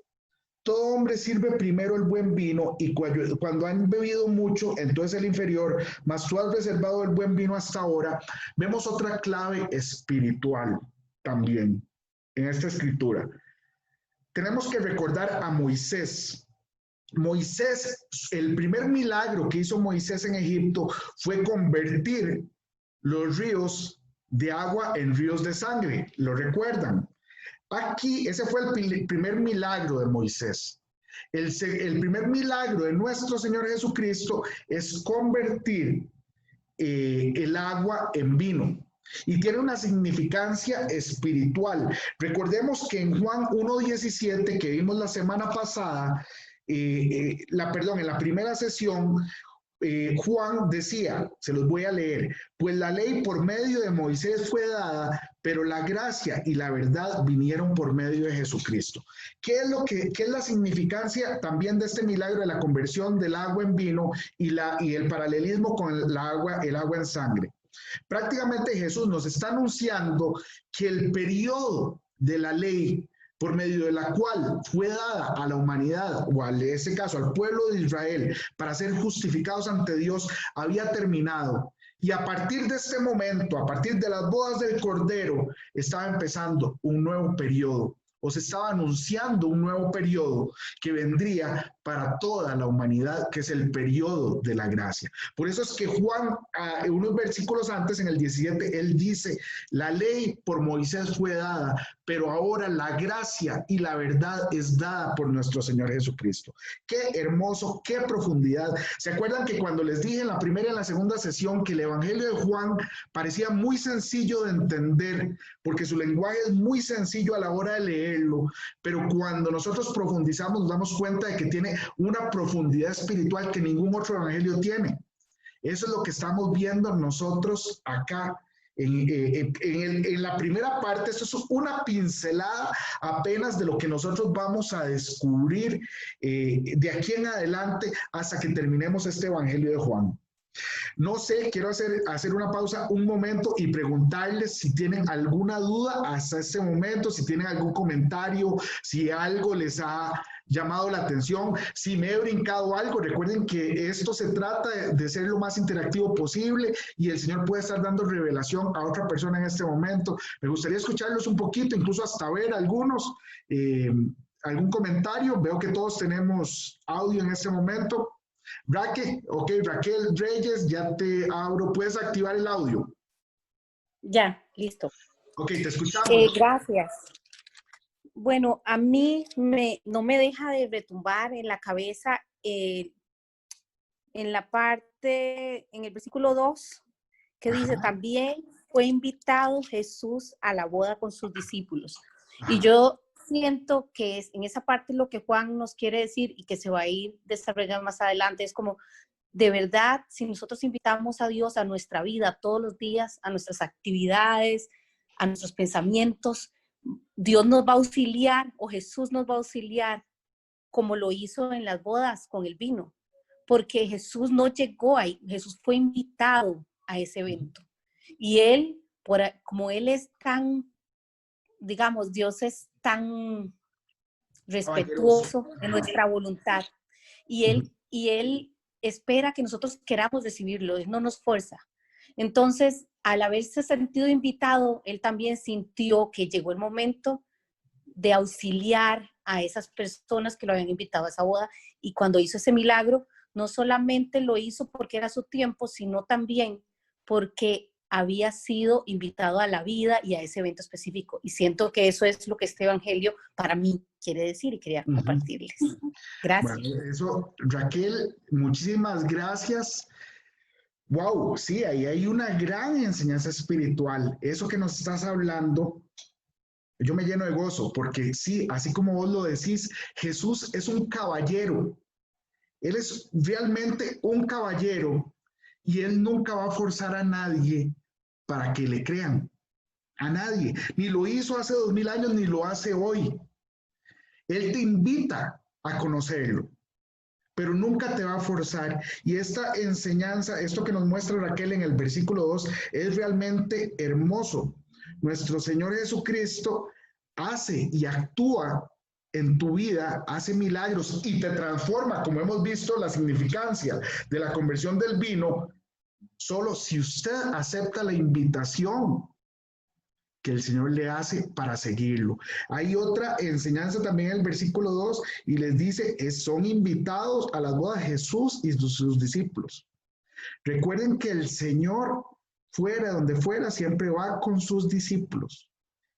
todo hombre sirve primero el buen vino, y cuando han bebido mucho, entonces el inferior, mas tú has reservado el buen vino hasta ahora. Vemos otra clave espiritual también en esta escritura. Tenemos que recordar a Moisés. Moisés, el primer milagro que hizo Moisés en Egipto fue convertir los ríos de agua en ríos de sangre. ¿Lo recuerdan? Aquí, ese fue el primer milagro de Moisés. El primer milagro de nuestro Señor Jesucristo es convertir el agua en vino. Y tiene una significancia espiritual. Recordemos que en Juan 1:17, que vimos la semana pasada, en la primera sesión, Juan decía, se los voy a leer, pues la ley por medio de Moisés fue dada, pero la gracia y la verdad vinieron por medio de Jesucristo. ¿Qué es la significancia también de este milagro de la conversión del agua en vino y el paralelismo con el agua en sangre? Prácticamente Jesús nos está anunciando que el periodo de la ley por medio de la cual fue dada a la humanidad, o en ese caso al pueblo de Israel, para ser justificados ante Dios, había terminado. Y a partir de este momento, a partir de las bodas del Cordero, estaba empezando un nuevo periodo, o se estaba anunciando un nuevo periodo que vendría para toda la humanidad, que es el periodo de la gracia. Por eso es que Juan, unos versículos antes, en el 17, él dice, la ley por Moisés fue dada, pero ahora la gracia y la verdad es dada por nuestro Señor Jesucristo. Qué hermoso, qué profundidad. ¿Se acuerdan que cuando les dije en la primera y en la segunda sesión que el Evangelio de Juan parecía muy sencillo de entender, porque su lenguaje es muy sencillo a la hora de leerlo, pero cuando nosotros profundizamos nos damos cuenta de que tiene una profundidad espiritual que ningún otro evangelio tiene? Eso es lo que estamos viendo nosotros acá. En la primera parte, esto es una pincelada apenas de lo que nosotros vamos a descubrir de aquí en adelante hasta que terminemos este Evangelio de Juan. No sé, quiero hacer una pausa un momento y preguntarles si tienen alguna duda hasta este momento, si tienen algún comentario, si algo les ha llamado la atención, si me he brincado algo. Recuerden que esto se trata de ser lo más interactivo posible y el Señor puede estar dando revelación a otra persona en este momento. Me gustaría escucharlos un poquito, incluso hasta ver algunos, algún comentario. Veo que todos tenemos audio en este momento. Raquel, ok, Raquel Reyes, ya te abro. ¿Puedes activar el audio? Ya, listo. Ok, te escuchamos. Gracias. Bueno, a mí no me deja de retumbar en la cabeza en la parte, en el versículo 2, que dice, también fue invitado Jesús a la boda con sus discípulos. Y yo siento que es en esa parte lo que Juan nos quiere decir y que se va a ir desarrollando más adelante. Es como, de verdad, si nosotros invitamos a Dios a nuestra vida todos los días, a nuestras actividades, a nuestros pensamientos, Dios nos va a auxiliar o Jesús nos va a auxiliar como lo hizo en las bodas con el vino. Porque Jesús no llegó ahí, Jesús fue invitado a ese evento. Y Él, como Él es tan, digamos, Dios es tan respetuoso de nuestra voluntad. Y Él espera que nosotros queramos recibirlo, Él no nos fuerza. Entonces, al haberse sentido invitado, Él también sintió que llegó el momento de auxiliar a esas personas que lo habían invitado a esa boda. Y cuando hizo ese milagro, no solamente lo hizo porque era su tiempo, sino también porque había sido invitado a la vida y a ese evento específico. Y siento que eso es lo que este evangelio para mí quiere decir y quería compartirles. Gracias. Bueno, eso, Raquel, muchísimas gracias. Wow, sí, ahí hay una gran enseñanza espiritual. Eso que nos estás hablando, yo me lleno de gozo, porque sí, así como vos lo decís, Jesús es un caballero. Él es realmente un caballero y él nunca va a forzar a nadie para que le crean. A nadie. Ni lo hizo hace 2000 años, ni lo hace hoy. Él te invita a conocerlo, pero nunca te va a forzar. Y esta enseñanza, esto que nos muestra Raquel en el versículo 2, es realmente hermoso. Nuestro Señor Jesucristo hace y actúa en tu vida, hace milagros y te transforma, como hemos visto la significancia de la conversión del vino, solo si usted acepta la invitación que el Señor le hace para seguirlo. Hay otra enseñanza también en el versículo 2 y les dice, son invitados a las bodas Jesús y sus discípulos. Recuerden que el Señor, fuera donde fuera, siempre va con sus discípulos.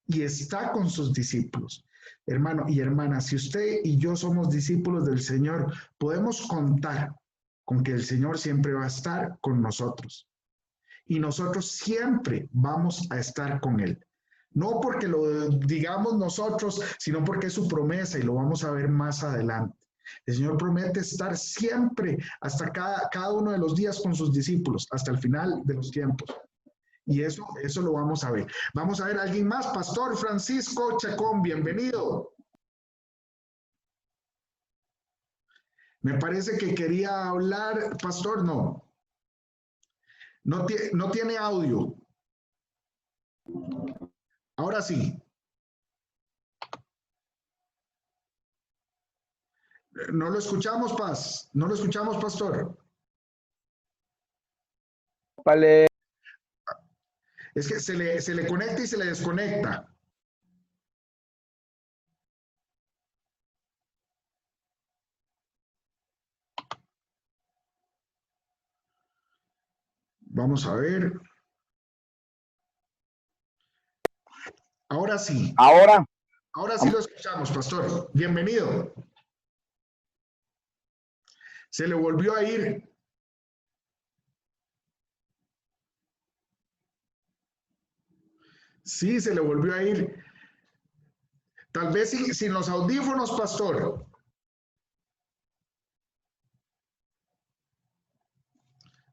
y está con sus discípulos. Hermano y hermana, si usted y yo somos discípulos del Señor, podemos contar con que el Señor siempre va a estar con nosotros. Y nosotros siempre vamos a estar con Él. No porque lo digamos nosotros, sino porque es su promesa y lo vamos a ver más adelante. El Señor promete estar siempre, hasta cada uno de los días con sus discípulos, hasta el final de los tiempos. Y eso lo vamos a ver. Vamos a ver a alguien más. Pastor Francisco Chacón, bienvenido. Me parece que quería hablar, pastor, no. No tiene audio. Ahora sí. No lo escuchamos, Paz. No lo escuchamos, pastor. Vale. Es que se le conecta y se le desconecta. Vamos a ver. Ahora sí. Ahora sí lo escuchamos, pastor. Bienvenido. Se le volvió a ir. Sí, se le volvió a ir. Tal vez sin los audífonos, pastor.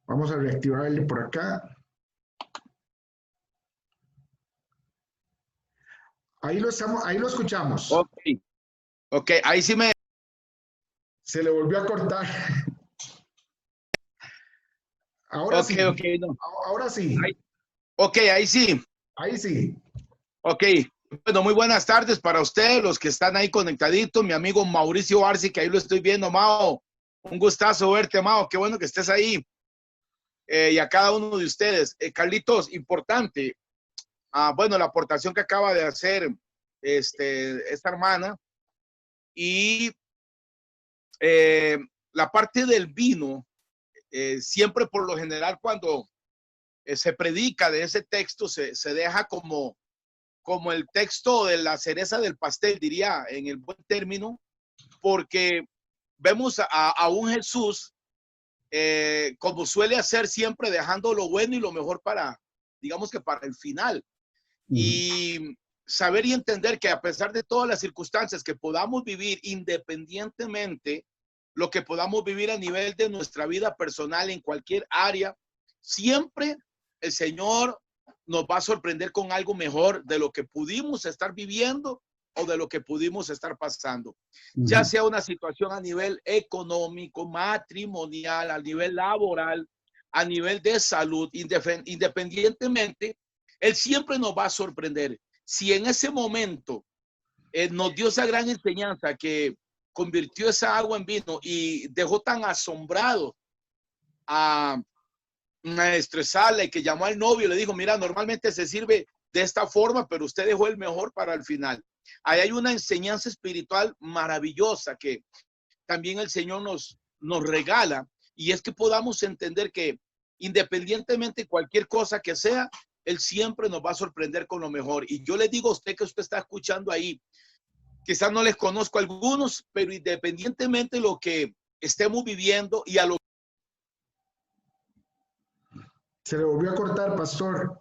Vamos a reactivarle por acá. Ahí lo escuchamos. Ok, ahí sí me... Se le volvió a cortar. Ahora sí. No. Ahora sí. Ahí sí. Ahí sí. Ok, bueno, muy buenas tardes para ustedes, los que están ahí conectaditos, mi amigo Mauricio Arce, que ahí lo estoy viendo, Mao, un gustazo verte, Mao, qué bueno que estés ahí, y a cada uno de ustedes. Carlitos, importante, bueno, la aportación que acaba de hacer esta hermana, y la parte del vino, siempre por lo general cuando se predica de ese texto, se deja como el texto de la cereza del pastel, diría en el buen término, porque vemos a un Jesús, como suele hacer siempre, dejando lo bueno y lo mejor para, digamos que para el final. Y saber y entender que a pesar de todas las circunstancias que podamos vivir, independientemente lo que podamos vivir a nivel de nuestra vida personal en cualquier área, siempre el Señor nos va a sorprender con algo mejor de lo que pudimos estar viviendo o de lo que pudimos estar pasando. Ya sea una situación a nivel económico, matrimonial, a nivel laboral, a nivel de salud, independientemente, Él siempre nos va a sorprender. Si en ese momento nos dio esa gran enseñanza que convirtió esa agua en vino y dejó tan asombrado a Maestro Sala, y que llamó al novio y le dijo, mira, normalmente se sirve de esta forma, pero usted dejó el mejor para el final. Ahí hay una enseñanza espiritual maravillosa que también el Señor nos regala, y es que podamos entender que independientemente de cualquier cosa que sea, Él siempre nos va a sorprender con lo mejor. Y yo le digo a usted que usted está escuchando ahí, quizás no les conozco a algunos, pero independientemente de lo que estemos viviendo y a lo Se le volvió a cortar, pastor.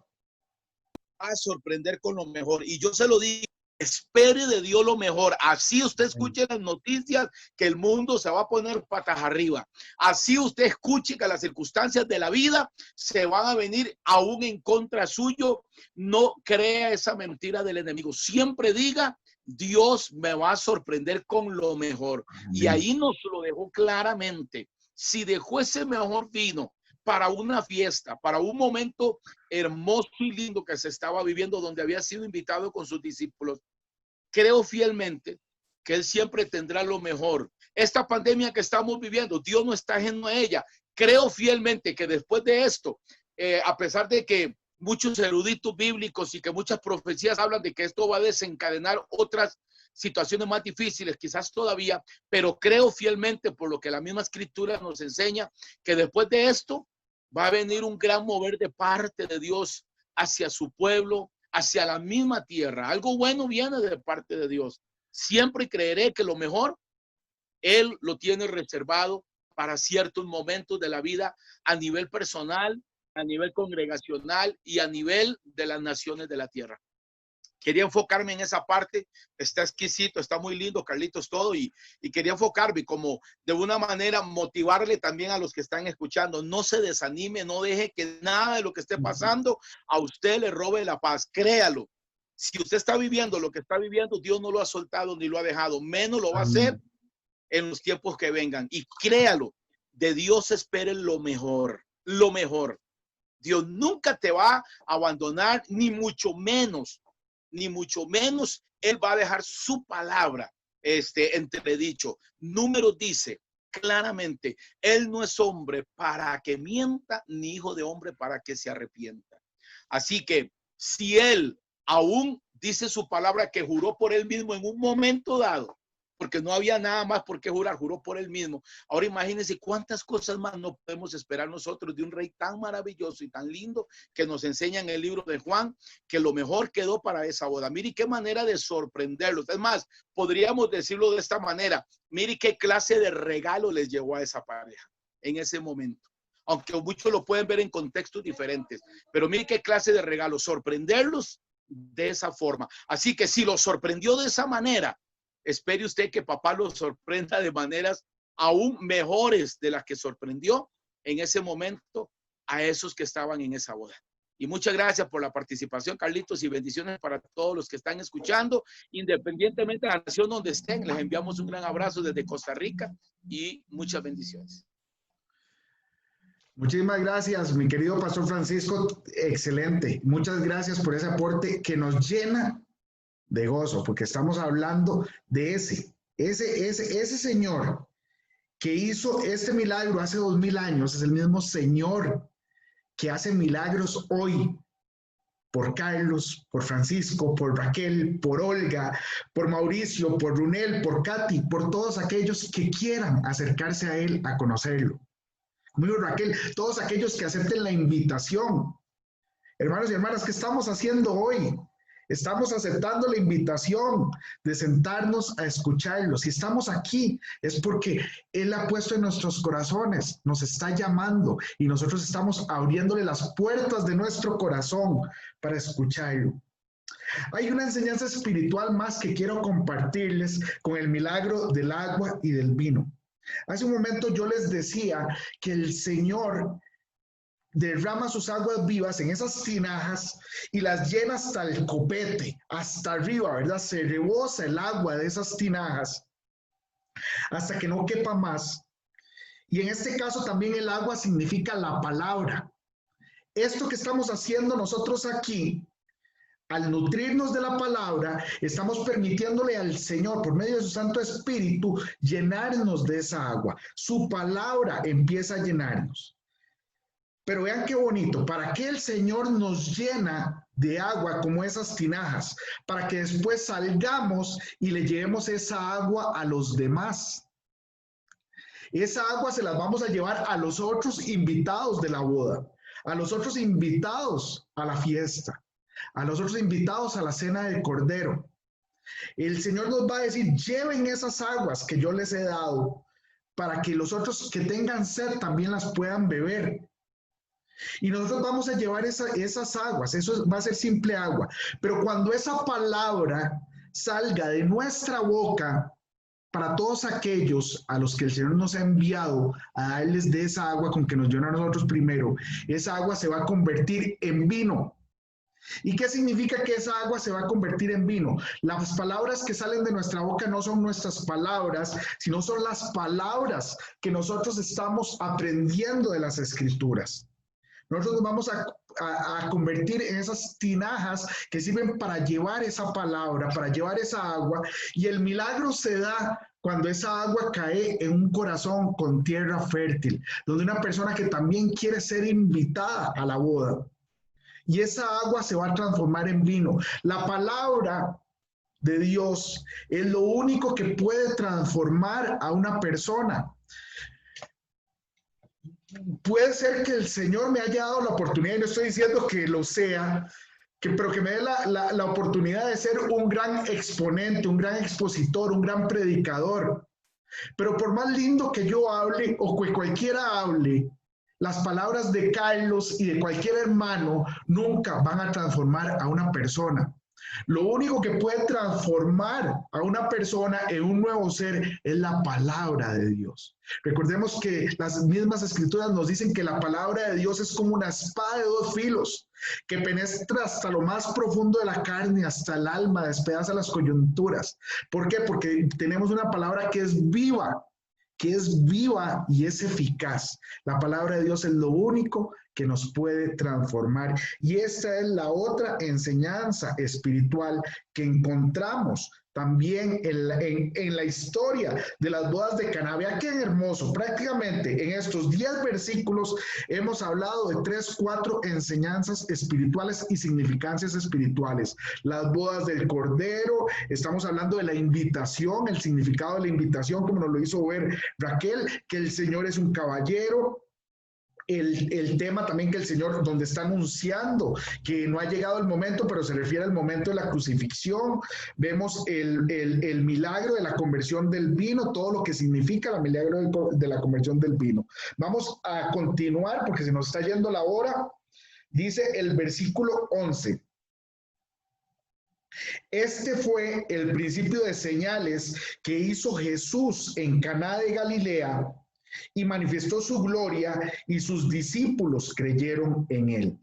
a sorprender con lo mejor. Y yo se lo digo, espere de Dios lo mejor. Así usted escuche las noticias que el mundo se va a poner patas arriba. Así usted escuche que las circunstancias de la vida se van a venir aún en contra suyo. No crea esa mentira del enemigo. Siempre diga, Dios me va a sorprender con lo mejor. Y ahí nos lo dejó claramente. Si dejó ese mejor vino para una fiesta, para un momento hermoso y lindo que se estaba viviendo, donde había sido invitado con sus discípulos, creo fielmente que Él siempre tendrá lo mejor. Esta pandemia que estamos viviendo, Dios no está ajeno a ella. Creo fielmente que después de esto, a pesar de que muchos eruditos bíblicos y que muchas profecías hablan de que esto va a desencadenar otras situaciones más difíciles, quizás todavía, pero creo fielmente, por lo que la misma escritura nos enseña, que después de esto va a venir un gran mover de parte de Dios hacia su pueblo, hacia la misma tierra. Algo bueno viene de parte de Dios. Siempre creeré que lo mejor Él lo tiene reservado para ciertos momentos de la vida a nivel personal, a nivel congregacional y a nivel de las naciones de la tierra. Quería enfocarme en esa parte. Está exquisito, está muy lindo, Carlitos, todo. Y quería enfocarme como de una manera motivarle también a los que están escuchando. No se desanime, no deje que nada de lo que esté pasando a usted le robe la paz. Créalo. Si usted está viviendo lo que está viviendo, Dios no lo ha soltado ni lo ha dejado. Menos lo va a hacer en los tiempos que vengan. Y créalo, de Dios espere lo mejor, lo mejor. Dios nunca te va a abandonar, ni mucho menos Él va a dejar su palabra entredicho. Números dice claramente, Él no es hombre para que mienta, ni hijo de hombre para que se arrepienta. Así que si Él aún dice su palabra que juró por Él mismo en un momento dado, porque no había nada más por qué jurar, juró por Él mismo. Ahora imagínense cuántas cosas más no podemos esperar nosotros de un rey tan maravilloso y tan lindo que nos enseña en el libro de Juan, que lo mejor quedó para esa boda. Mire qué manera de sorprenderlos. Es más, podríamos decirlo de esta manera, mire qué clase de regalo les llevó a esa pareja en ese momento. Aunque muchos lo pueden ver en contextos diferentes, pero mire qué clase de regalo, sorprenderlos de esa forma. Así que si los sorprendió de esa manera, espere usted que papá lo sorprenda de maneras aún mejores de las que sorprendió en ese momento a esos que estaban en esa boda. Y muchas gracias por la participación, Carlitos, y bendiciones para todos los que están escuchando, independientemente de la nación donde estén. Les enviamos un gran abrazo desde Costa Rica y muchas bendiciones. Muchísimas gracias, mi querido Pastor Francisco. Excelente. Muchas gracias por ese aporte que nos llena de gozo, porque estamos hablando de ese Señor que hizo este milagro hace 2000 años, es el mismo Señor que hace milagros hoy por Carlos, por Francisco, por Raquel, por Olga, por Mauricio, por Runel, por Katy, por todos aquellos que quieran acercarse a Él, a conocerlo. Como dijo Raquel, todos aquellos que acepten la invitación. Hermanos y hermanas, ¿qué estamos haciendo hoy? Estamos aceptando la invitación de sentarnos a escucharlo. Si estamos aquí es porque Él ha puesto en nuestros corazones, nos está llamando y nosotros estamos abriéndole las puertas de nuestro corazón para escucharlo. Hay una enseñanza espiritual más que quiero compartirles con el milagro del agua y del vino. Hace un momento yo les decía que el Señor derrama sus aguas vivas en esas tinajas y las llena hasta el copete, hasta arriba, ¿verdad? Se rebosa el agua de esas tinajas hasta que no quepa más. Y en este caso también el agua significa la palabra. Esto que estamos haciendo nosotros aquí, al nutrirnos de la palabra, estamos permitiéndole al Señor, por medio de su Santo Espíritu, llenarnos de esa agua. Su palabra empieza a llenarnos. Pero vean qué bonito, ¿para qué el Señor nos llena de agua como esas tinajas? Para que después salgamos y le llevemos esa agua a los demás. Esa agua se las vamos a llevar a los otros invitados de la boda, a los otros invitados a la fiesta, a los otros invitados a la cena del Cordero. El Señor nos va a decir, lleven esas aguas que yo les he dado, para que los otros que tengan sed también las puedan beber. Y nosotros vamos a llevar esas aguas, eso va a ser simple agua. Pero cuando esa palabra salga de nuestra boca, para todos aquellos a los que el Señor nos ha enviado a darles de esa agua con que nos llena a nosotros primero, esa agua se va a convertir en vino. ¿Y qué significa que esa agua se va a convertir en vino? Las palabras que salen de nuestra boca no son nuestras palabras, sino son las palabras que nosotros estamos aprendiendo de las Escrituras. Nosotros nos vamos a convertir en esas tinajas que sirven para llevar esa palabra, para llevar esa agua, y el milagro se da cuando esa agua cae en un corazón con tierra fértil, donde una persona que también quiere ser invitada a la boda, y esa agua se va a transformar en vino. La palabra de Dios es lo único que puede transformar a una persona. Puede ser que el Señor me haya dado la oportunidad, y no estoy diciendo que lo sea, pero que me dé la oportunidad de ser un gran exponente, un gran expositor, un gran predicador. Pero por más lindo que yo hable o que cualquiera hable, las palabras de Carlos y de cualquier hermano nunca van a transformar a una persona. Lo único que puede transformar a una persona en un nuevo ser es la palabra de Dios. Recordemos que las mismas escrituras nos dicen que la palabra de Dios es como una espada de dos filos, que penetra hasta lo más profundo de la carne, hasta el alma, despedaza las coyunturas. ¿Por qué? Porque tenemos una palabra que es viva y es eficaz. La palabra de Dios es lo único que nos puede transformar. Y esta es la otra enseñanza espiritual que encontramos también en la historia de las bodas de Caná. Vea qué hermoso. Prácticamente en estos 10 versículos hemos hablado de 3, 4 enseñanzas espirituales y significancias espirituales. Las bodas del Cordero, estamos hablando de la invitación, el significado de la invitación, como nos lo hizo ver Raquel, que el Señor es un caballero. El tema también que el Señor, donde está anunciando que no ha llegado el momento, pero se refiere al momento de la crucifixión. Vemos el milagro de la conversión del vino, todo lo que significa el milagro de la conversión del vino. Vamos a continuar porque se nos está yendo la hora. Dice el versículo 11. Este fue el principio de señales que hizo Jesús en Caná de Galilea y manifestó su gloria y sus discípulos creyeron en él.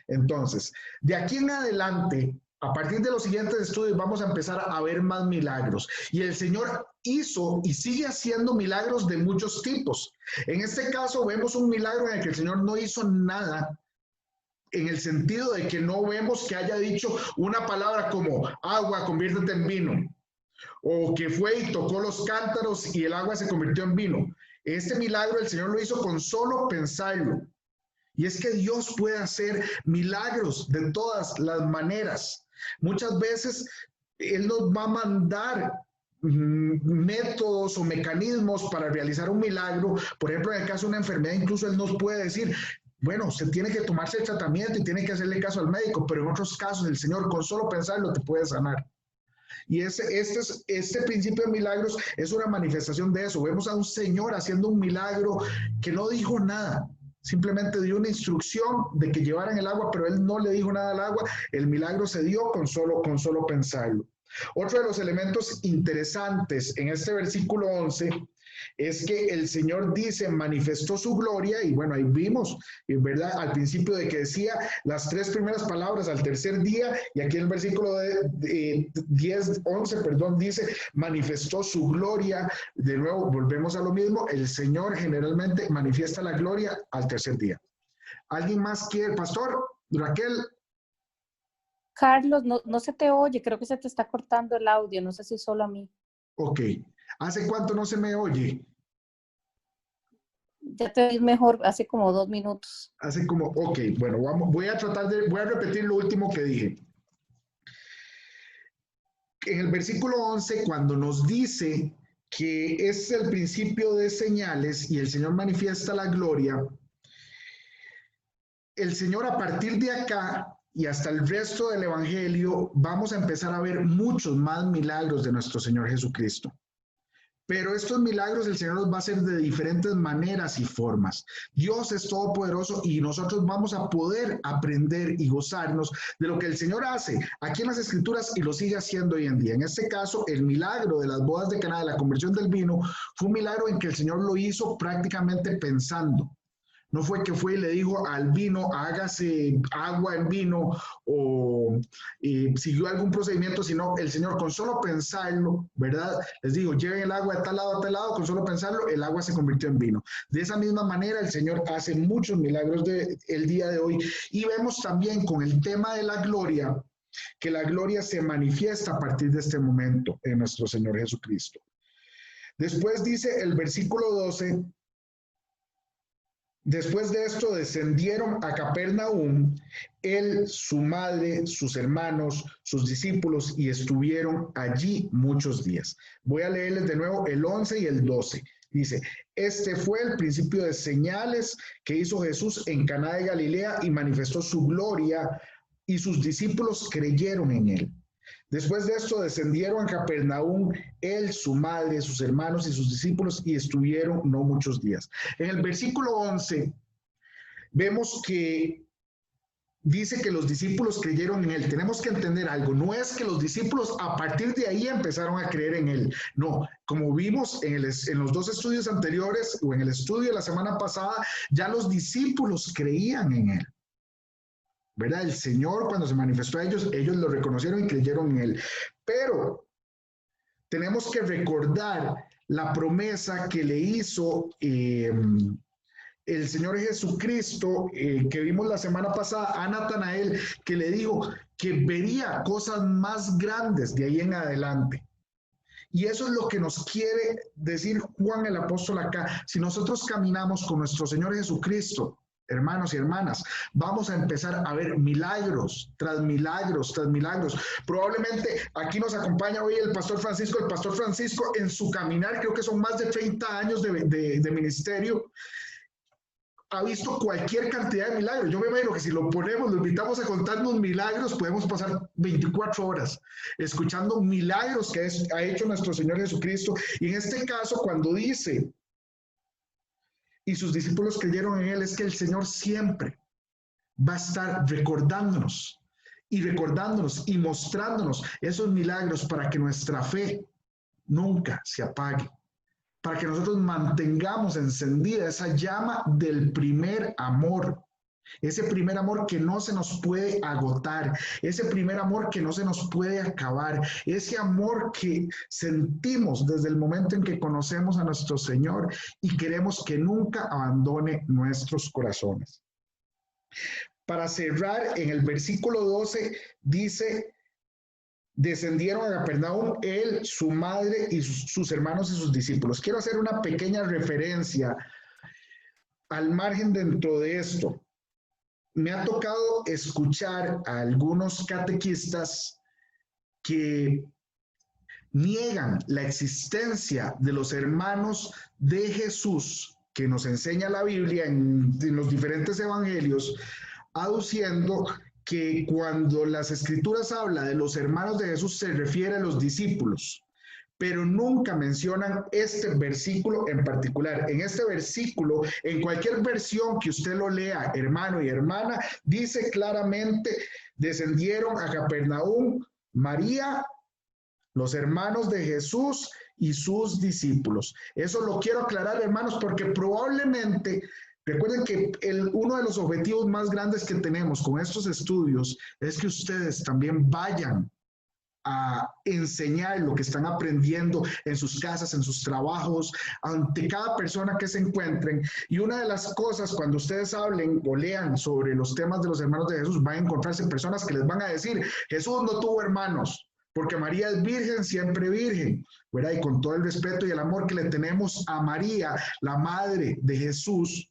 Entonces, de aquí en adelante, a partir de los siguientes estudios, vamos a empezar a ver más milagros. Y el Señor hizo y sigue haciendo milagros de muchos tipos. En este caso, vemos un milagro en el que el Señor no hizo nada, en el sentido de que no vemos que haya dicho una palabra como agua, conviértete en vino, o que fue y tocó los cántaros y el agua se convirtió en vino. Este milagro el Señor lo hizo con solo pensarlo. Y es que Dios puede hacer milagros de todas las maneras. Muchas veces Él nos va a mandar métodos o mecanismos para realizar un milagro. Por ejemplo, en el caso de una enfermedad, incluso Él nos puede decir, bueno, se tiene que tomarse el tratamiento y tiene que hacerle caso al médico, pero en otros casos el Señor con solo pensarlo te puede sanar. Y este principio de milagros es una manifestación de eso. Vemos a un Señor haciendo un milagro que no dijo nada, simplemente dio una instrucción de que llevaran el agua, pero Él no le dijo nada al agua. El milagro se dio con solo pensarlo. Otro de los elementos interesantes en este versículo 11 es que el Señor dice, manifestó su gloria, y bueno, ahí vimos, ¿verdad? Al principio de que decía las 3 primeras palabras al tercer día, y aquí en el versículo 11, dice, manifestó su gloria. De nuevo, volvemos a lo mismo, el Señor generalmente manifiesta la gloria al tercer día. ¿Alguien más quiere? Pastor, Raquel. Carlos, no se te oye, creo que se te está cortando el audio, no sé si solo a mí. Ok. ¿Hace cuánto no se me oye? Ya te oís mejor, hace como 2 minutos. Hace como, ok, bueno, voy a repetir lo último que dije. En el versículo 11, cuando nos dice que es el principio de señales y el Señor manifiesta la gloria, el Señor a partir de acá y hasta el resto del Evangelio vamos a empezar a ver muchos más milagros de nuestro Señor Jesucristo. Pero estos milagros el Señor los va a hacer de diferentes maneras y formas. Dios es todopoderoso y nosotros vamos a poder aprender y gozarnos de lo que el Señor hace aquí en las Escrituras y lo sigue haciendo hoy en día. En este caso, el milagro de las bodas de Caná, de la conversión del vino, fue un milagro en que el Señor lo hizo prácticamente pensando. No fue que fue y le dijo al vino, hágase agua en vino o siguió algún procedimiento, sino el Señor con solo pensarlo, ¿verdad? Les digo, lleven el agua de tal lado a tal lado, con solo pensarlo, el agua se convirtió en vino. De esa misma manera, el Señor hace muchos milagros el día de hoy. Y vemos también con el tema de la gloria, que la gloria se manifiesta a partir de este momento en nuestro Señor Jesucristo. Después dice el versículo 12, después de esto descendieron a Capernaum, él, su madre, sus hermanos, sus discípulos, y estuvieron allí muchos días. Voy a leerles de nuevo el 11 y el 12. Dice, este fue el principio de señales que hizo Jesús en Caná de Galilea y manifestó su gloria y sus discípulos creyeron en él. Después de esto descendieron a Capernaum, él, su madre, sus hermanos y sus discípulos, y estuvieron no muchos días. En el versículo 11 vemos que dice que los discípulos creyeron en él. Tenemos que entender algo. No es que los discípulos a partir de ahí empezaron a creer en él. No, como vimos en los dos estudios anteriores o en el estudio de la semana pasada, ya los discípulos creían en él. ¿Verdad? El Señor cuando se manifestó a ellos, ellos lo reconocieron y creyeron en él. Pero tenemos que recordar la promesa que le hizo el Señor Jesucristo, que vimos la semana pasada, a Natanael, que le dijo que vería cosas más grandes de ahí en adelante. Y eso es lo que nos quiere decir Juan el apóstol acá. Si nosotros caminamos con nuestro Señor Jesucristo, hermanos y hermanas, vamos a empezar a ver milagros tras milagros tras milagros. Probablemente aquí nos acompaña hoy el pastor Francisco. El pastor Francisco en su caminar, creo que son más de 30 años de ministerio, ha visto cualquier cantidad de milagros. Yo me imagino que si lo ponemos, lo invitamos a contarnos milagros, podemos pasar 24 horas escuchando milagros que ha hecho nuestro Señor Jesucristo. Y en este caso, cuando dice, y sus discípulos creyeron en él, es que el Señor siempre va a estar recordándonos y mostrándonos esos milagros para que nuestra fe nunca se apague, para que nosotros mantengamos encendida esa llama del primer amor, ese primer amor que no se nos puede agotar, ese primer amor que no se nos puede acabar, ese amor que sentimos desde el momento en que conocemos a nuestro Señor y queremos que nunca abandone nuestros corazones. Para cerrar, en el versículo 12 dice: descendieron a Capernaum, él, su madre y sus hermanos y sus discípulos. Quiero hacer una pequeña referencia al margen dentro de esto. Me ha tocado escuchar a algunos catequistas que niegan la existencia de los hermanos de Jesús que nos enseña la Biblia en los diferentes evangelios, aduciendo que cuando las escrituras hablan de los hermanos de Jesús se refiere a los discípulos, pero nunca mencionan este versículo en particular. En este versículo, en cualquier versión que usted lo lea, hermano y hermana, dice claramente: descendieron a Capernaum María, los hermanos de Jesús y sus discípulos. Eso lo quiero aclarar, hermanos, porque probablemente recuerden que uno de los objetivos más grandes que tenemos con estos estudios es que ustedes también vayan a enseñar lo que están aprendiendo en sus casas, en sus trabajos, ante cada persona que se encuentren. Y una de las cosas, cuando ustedes hablen o lean sobre los temas de los hermanos de Jesús, van a encontrarse personas que les van a decir: Jesús no tuvo hermanos, porque María es virgen, siempre virgen, ¿verdad? Y con todo el respeto y el amor que le tenemos a María, la madre de Jesús,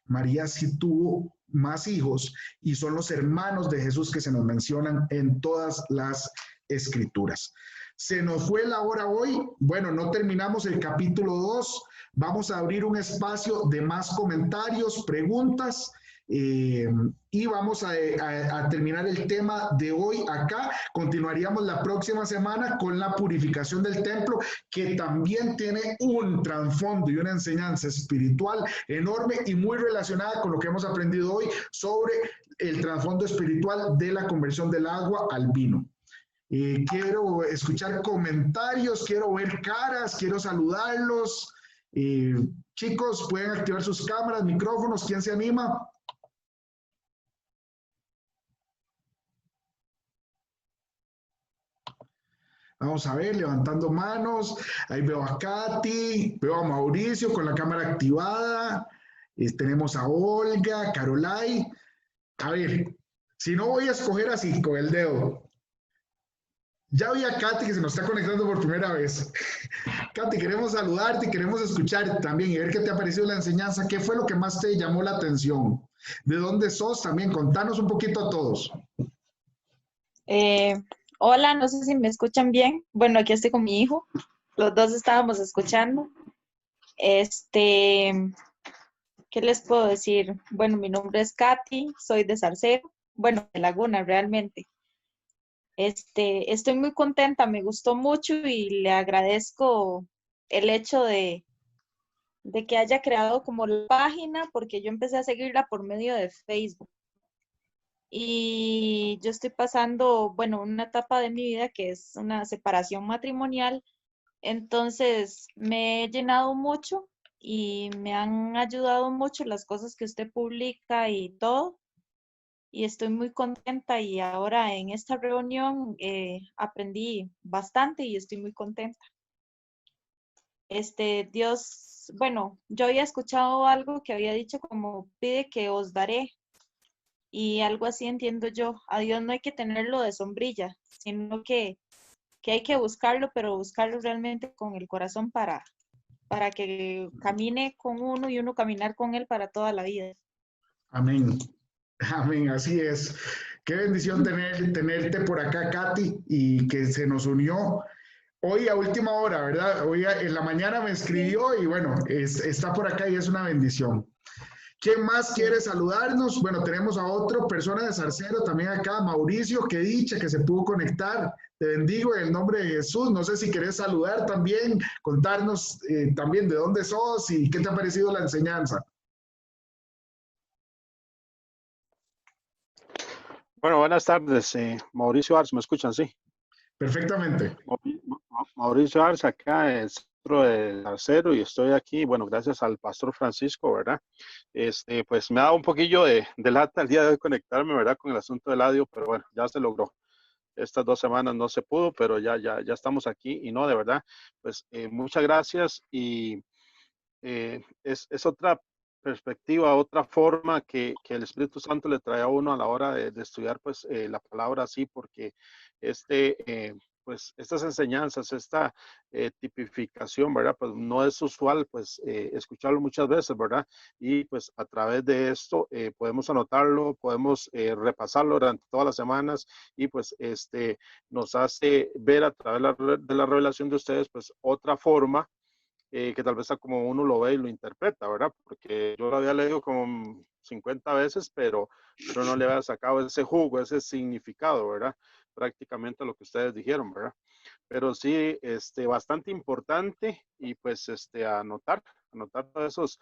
María sí tuvo más hijos y son los hermanos de Jesús que se nos mencionan en todas las escrituras. Se nos fue la hora hoy. Bueno, no terminamos el capítulo 2. Vamos a abrir un espacio de más comentarios, preguntas, y vamos a terminar el tema de hoy acá. Continuaríamos la próxima semana con la purificación del templo, que también tiene un trasfondo y una enseñanza espiritual enorme y muy relacionada con lo que hemos aprendido hoy sobre el trasfondo espiritual de la conversión del agua al vino. Quiero escuchar comentarios, quiero ver caras, quiero saludarlos. Chicos, pueden activar sus cámaras, micrófonos. ¿Quién se anima? Vamos a ver, levantando manos. Ahí veo a Katy, veo a Mauricio con la cámara activada. Tenemos a Olga, Carolai. A ver, si no, voy a escoger así con el dedo. Ya vi a Katy que se nos está conectando por primera vez. Katy, queremos saludarte y queremos escuchar también y ver qué te ha parecido la enseñanza. ¿Qué fue lo que más te llamó la atención? ¿De dónde sos también? Contanos un poquito a todos. Hola, no sé si me escuchan bien. Bueno, aquí estoy con mi hijo. Los dos estábamos escuchando. ¿Qué les puedo decir? Bueno, mi nombre es Katy, soy de Zarcero. bueno, de Laguna realmente. Estoy muy contenta, me gustó mucho y le agradezco el hecho de que haya creado como la página, porque yo empecé a seguirla por medio de Facebook. Y yo estoy pasando, bueno, una etapa de mi vida que es una separación matrimonial, entonces me he llenado mucho y me han ayudado mucho las cosas que usted publica y todo, y estoy muy contenta y ahora en esta reunión aprendí bastante y estoy muy contenta. Dios, bueno, yo había escuchado algo que había dicho como pide que os daré y algo así entiendo yo. A Dios no hay que tenerlo de sombrilla, sino que hay que buscarlo, pero buscarlo realmente con el corazón para que camine con uno y uno caminar con él para toda la vida. Amén. Amén, así es. Qué bendición tenerte por acá, Katy, y que se nos unió hoy a última hora, ¿verdad? Hoy en la mañana me escribió y bueno, está por acá y es una bendición. ¿Quién más quiere saludarnos? Bueno, tenemos a otra persona de Zarcero también acá, Mauricio, que dicha que se pudo conectar. Te bendigo en el nombre de Jesús. No sé si querés saludar también, contarnos también de dónde sos y qué te ha parecido la enseñanza. Bueno, buenas tardes, Mauricio Ars, ¿me escuchan? Sí. Perfectamente. Mauricio Ars, acá es centro de Arcero y estoy aquí, bueno, gracias al pastor Francisco, ¿verdad? Pues me ha dado un poquillo de lata el día de hoy conectarme, ¿verdad? Con el asunto del audio, pero bueno, ya se logró. Estas 2 semanas no se pudo, pero ya estamos aquí y no, de verdad, pues muchas gracias y es otra perspectiva, otra forma que el Espíritu Santo le trae a uno a la hora de estudiar pues la palabra así, porque pues estas enseñanzas, esta tipificación, ¿verdad? Pues no es usual pues escucharlo muchas veces, ¿verdad? Y pues a través de esto podemos anotarlo, podemos repasarlo durante todas las semanas y pues nos hace ver a través de la revelación de ustedes pues otra forma que tal vez a como uno lo ve y lo interpreta, ¿verdad? Porque yo lo había leído como 50 veces, pero no le había sacado ese jugo, ese significado, ¿verdad? Prácticamente lo que ustedes dijeron, ¿verdad? Pero sí, bastante importante y pues anotar todos esos,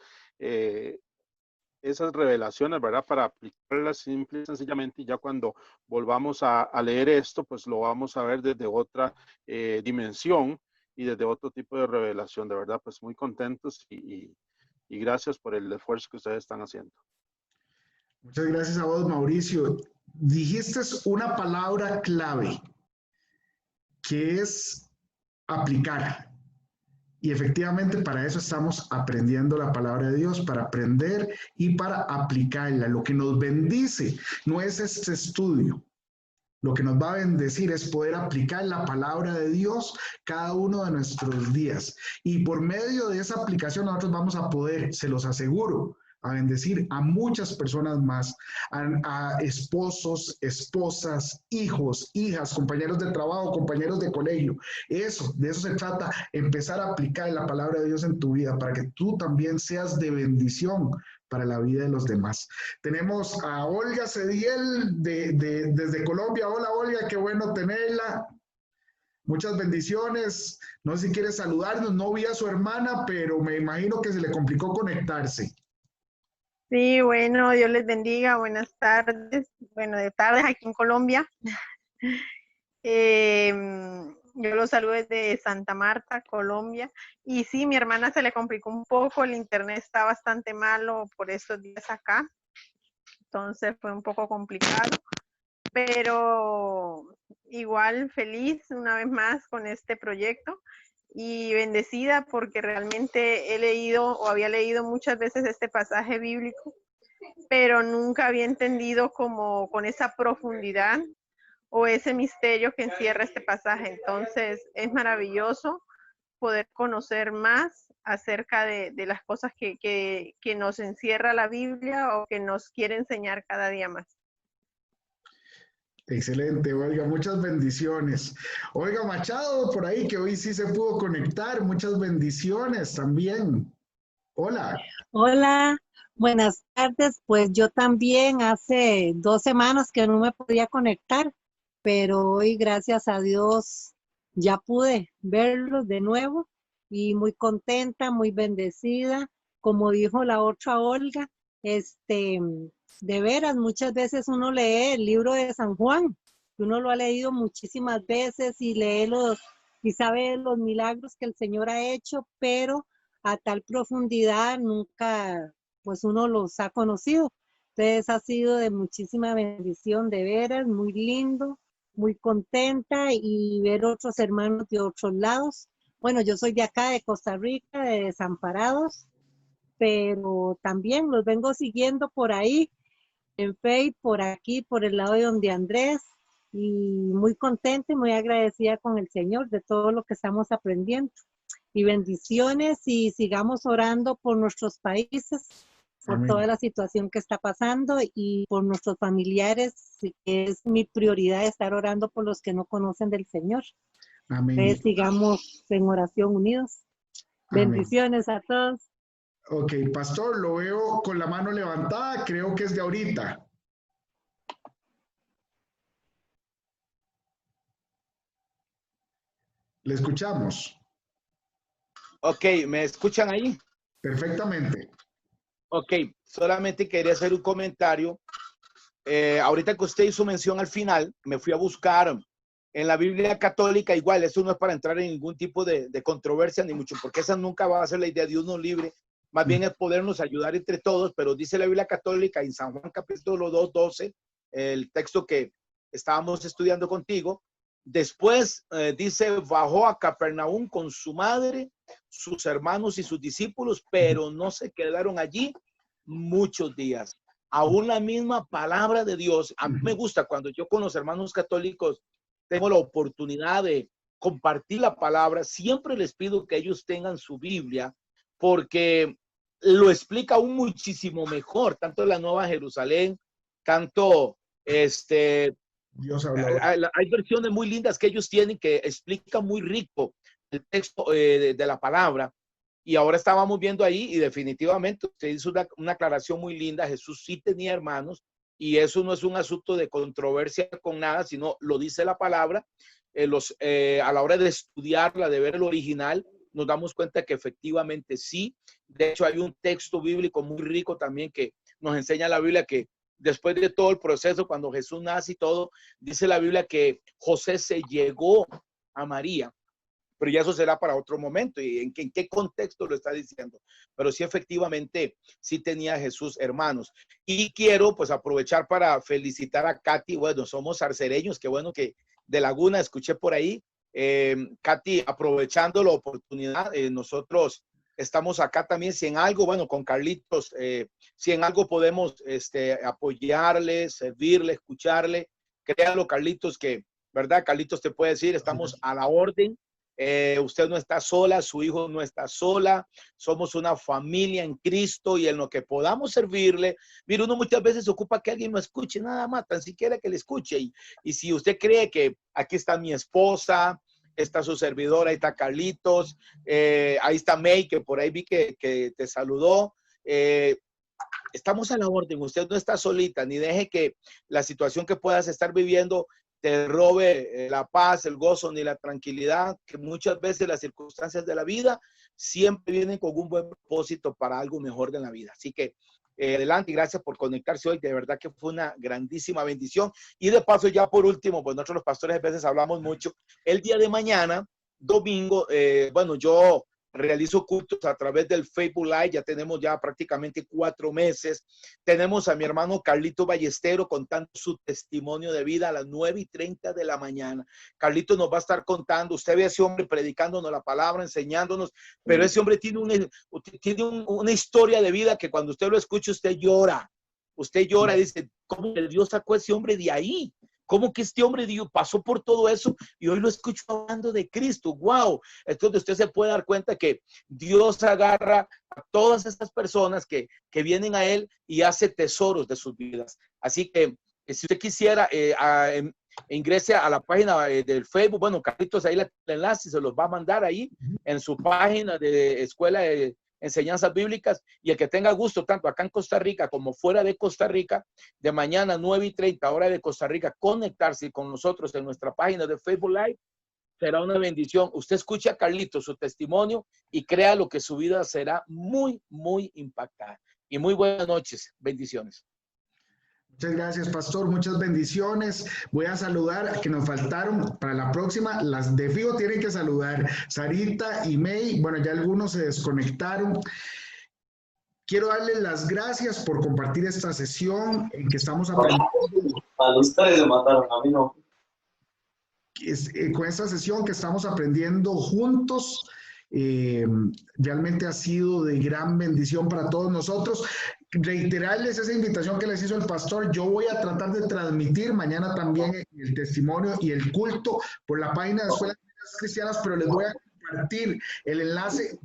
esas revelaciones, ¿verdad? Para aplicarlas simple y sencillamente y ya cuando volvamos a leer esto, pues lo vamos a ver desde otra dimensión y desde otro tipo de revelación, de verdad, pues muy contentos y gracias por el esfuerzo que ustedes están haciendo. Muchas gracias a vos, Mauricio. Dijiste una palabra clave, que es aplicar. Y efectivamente para eso estamos aprendiendo la palabra de Dios, para aprender y para aplicarla. Lo que nos bendice no es este estudio. Lo que nos va a bendecir es poder aplicar la palabra de Dios cada uno de nuestros días. Y por medio de esa aplicación nosotros vamos a poder, se los aseguro, a bendecir a muchas personas más, a esposos, esposas, hijos, hijas, compañeros de trabajo, compañeros de colegio. Eso, de eso se trata, empezar a aplicar la palabra de Dios en tu vida para que tú también seas de bendición para la vida de los demás. Tenemos a Olga Cediel desde Colombia. Hola Olga, qué bueno tenerla. Muchas bendiciones. No sé si quiere saludarnos. No vi a su hermana, pero me imagino que se le complicó conectarse. Sí, bueno, Dios les bendiga, buenas tardes. Bueno, de tardes aquí en Colombia. Yo los saludo desde Santa Marta, Colombia. Y sí, mi hermana se le complicó un poco, el internet está bastante malo por estos días acá. Entonces fue un poco complicado. Pero igual feliz una vez más con este proyecto y bendecida porque realmente he leído o había leído muchas veces este pasaje bíblico, pero nunca había entendido como con esa profundidad o ese misterio que encierra este pasaje. Entonces es maravilloso poder conocer más acerca de las cosas que nos encierra la Biblia o que nos quiere enseñar cada día más. Excelente, Olga, muchas bendiciones. Olga Machado, por ahí, que hoy sí se pudo conectar, muchas bendiciones también. Hola. Hola, Buenas tardes, pues yo también hace 2 semanas que no me podía conectar, pero hoy gracias a Dios ya pude verlos de nuevo y muy contenta, muy bendecida. Como dijo la otra Olga, de veras, muchas veces uno lee el libro de San Juan, que uno lo ha leído muchísimas veces y y sabe los milagros que el Señor ha hecho, pero a tal profundidad nunca pues uno los ha conocido. Entonces ha sido de muchísima bendición, de veras, muy lindo, muy contenta y ver otros hermanos de otros lados. Bueno, yo soy de acá, de Costa Rica, de Desamparados, pero también los vengo siguiendo por ahí, en Facebook, por aquí, por el lado de donde Andrés, y muy contenta y muy agradecida con el Señor de todo lo que estamos aprendiendo. Y bendiciones y sigamos orando por nuestros países, por Amén. toda la situación que está pasando y por nuestros familiares, que es mi prioridad estar orando por los que no conocen del Señor. Amén. Entonces sigamos en oración unidos. Amén. Bendiciones a todos. Ok, pastor, lo veo con la mano levantada, creo que es de ahorita. Le escuchamos Ok, ¿me escuchan ahí? perfectamente. Ok, solamente quería hacer un comentario. Ahorita que usted hizo mención al final, me fui a buscar en la Biblia católica, igual, eso no es para entrar en ningún tipo de controversia, ni mucho, porque esa nunca va a ser la idea de uno libre, más bien es podernos ayudar entre todos, pero dice la Biblia católica en San Juan capítulo 2, 12, el texto que estábamos estudiando contigo, después dice, bajó a Capernaum con su madre, sus hermanos y sus discípulos, pero no se quedaron allí muchos días. Aún la misma palabra de Dios, a mí me gusta cuando yo con los hermanos católicos tengo la oportunidad de compartir la palabra, siempre les pido que ellos tengan su Biblia, porque lo explica aún muchísimo mejor, tanto la Nueva Jerusalén, tanto Dios habló. hay versiones muy lindas que ellos tienen que explican muy rico el texto de la palabra. Y ahora estábamos viendo ahí y definitivamente usted hizo una aclaración muy linda. Jesús sí tenía hermanos y eso no es un asunto de controversia con nada, sino lo dice la palabra. A la hora de estudiarla, de ver el original, nos damos cuenta que efectivamente sí. De hecho, hay un texto bíblico muy rico también que nos enseña la Biblia que después de todo el proceso, cuando Jesús nace y todo, dice la Biblia que José se llegó a María. Pero ya eso será para otro momento y en qué contexto lo está diciendo. Pero sí, efectivamente, sí tenía Jesús hermanos. Y quiero pues aprovechar para felicitar a Katy. Bueno, somos arcereños, qué bueno que de Laguna escuché por ahí. Katy, aprovechando la oportunidad, nosotros estamos acá también, si en algo, bueno, con Carlitos, si en algo podemos apoyarle, servirle, escucharle, créalo, Carlitos, que, ¿verdad? Carlitos te puede decir, estamos a la orden. Usted no está sola, su hijo no está sola, somos una familia en Cristo y en lo que podamos servirle. Mire, uno muchas veces ocupa que alguien me escuche, nada más, tan siquiera que le escuche. Y si usted cree que aquí está mi esposa, está su servidora, ahí está Carlitos, ahí está May, que por ahí vi que te saludó. Estamos a la orden, usted no está solita, ni deje que la situación que puedas estar viviendo te robe la paz, el gozo ni la tranquilidad, que muchas veces las circunstancias de la vida siempre vienen con un buen propósito para algo mejor de la vida. Así que adelante y gracias por conectarse hoy. De verdad que fue una grandísima bendición. Y de paso, ya por último, pues nosotros los pastores a veces hablamos mucho. El día de mañana, domingo, bueno, yo realizo cultos a través del Facebook Live, ya tenemos ya prácticamente 4 meses. Tenemos a mi hermano Carlito Ballestero contando su testimonio de vida a las 9:30 de la mañana. Carlito nos va a estar contando, usted ve a ese hombre predicándonos la palabra, enseñándonos, pero ese hombre tiene una historia de vida que cuando usted lo escucha, usted llora y dice, ¿cómo Dios sacó a ese hombre de ahí? ¿Cómo que este hombre pasó por todo eso y hoy lo escucho hablando de Cristo? ¡Wow! Entonces usted se puede dar cuenta que Dios agarra a todas estas personas que vienen a Él y hace tesoros de sus vidas. Así que si usted quisiera, ingrese a la página del Facebook. Bueno, Carlitos ahí el enlace se los va a mandar ahí en su página de Escuela de enseñanzas bíblicas, y el que tenga gusto, tanto acá en Costa Rica como fuera de Costa Rica, de mañana 9:30 hora de Costa Rica, conectarse con nosotros en nuestra página de Facebook Live, será una bendición. Usted escucha a Carlito, su testimonio, y crea lo que su vida será muy, muy impactada. Y muy buenas noches. Bendiciones. Muchas gracias, pastor. Muchas bendiciones. Voy a saludar a que nos faltaron para la próxima. Las de fijo tienen que saludar. Sarita y May. Bueno, ya algunos se desconectaron. Quiero darles las gracias por compartir esta sesión en que estamos aprendiendo. A ustedes se mataron, a mí no. Con esta sesión que estamos aprendiendo juntos, realmente ha sido de gran bendición para todos nosotros. Reiterarles esa invitación que les hizo el pastor. Yo voy a tratar de transmitir mañana también el testimonio y el culto por la página de Escuelas Cristianas, pero les voy a compartir el enlace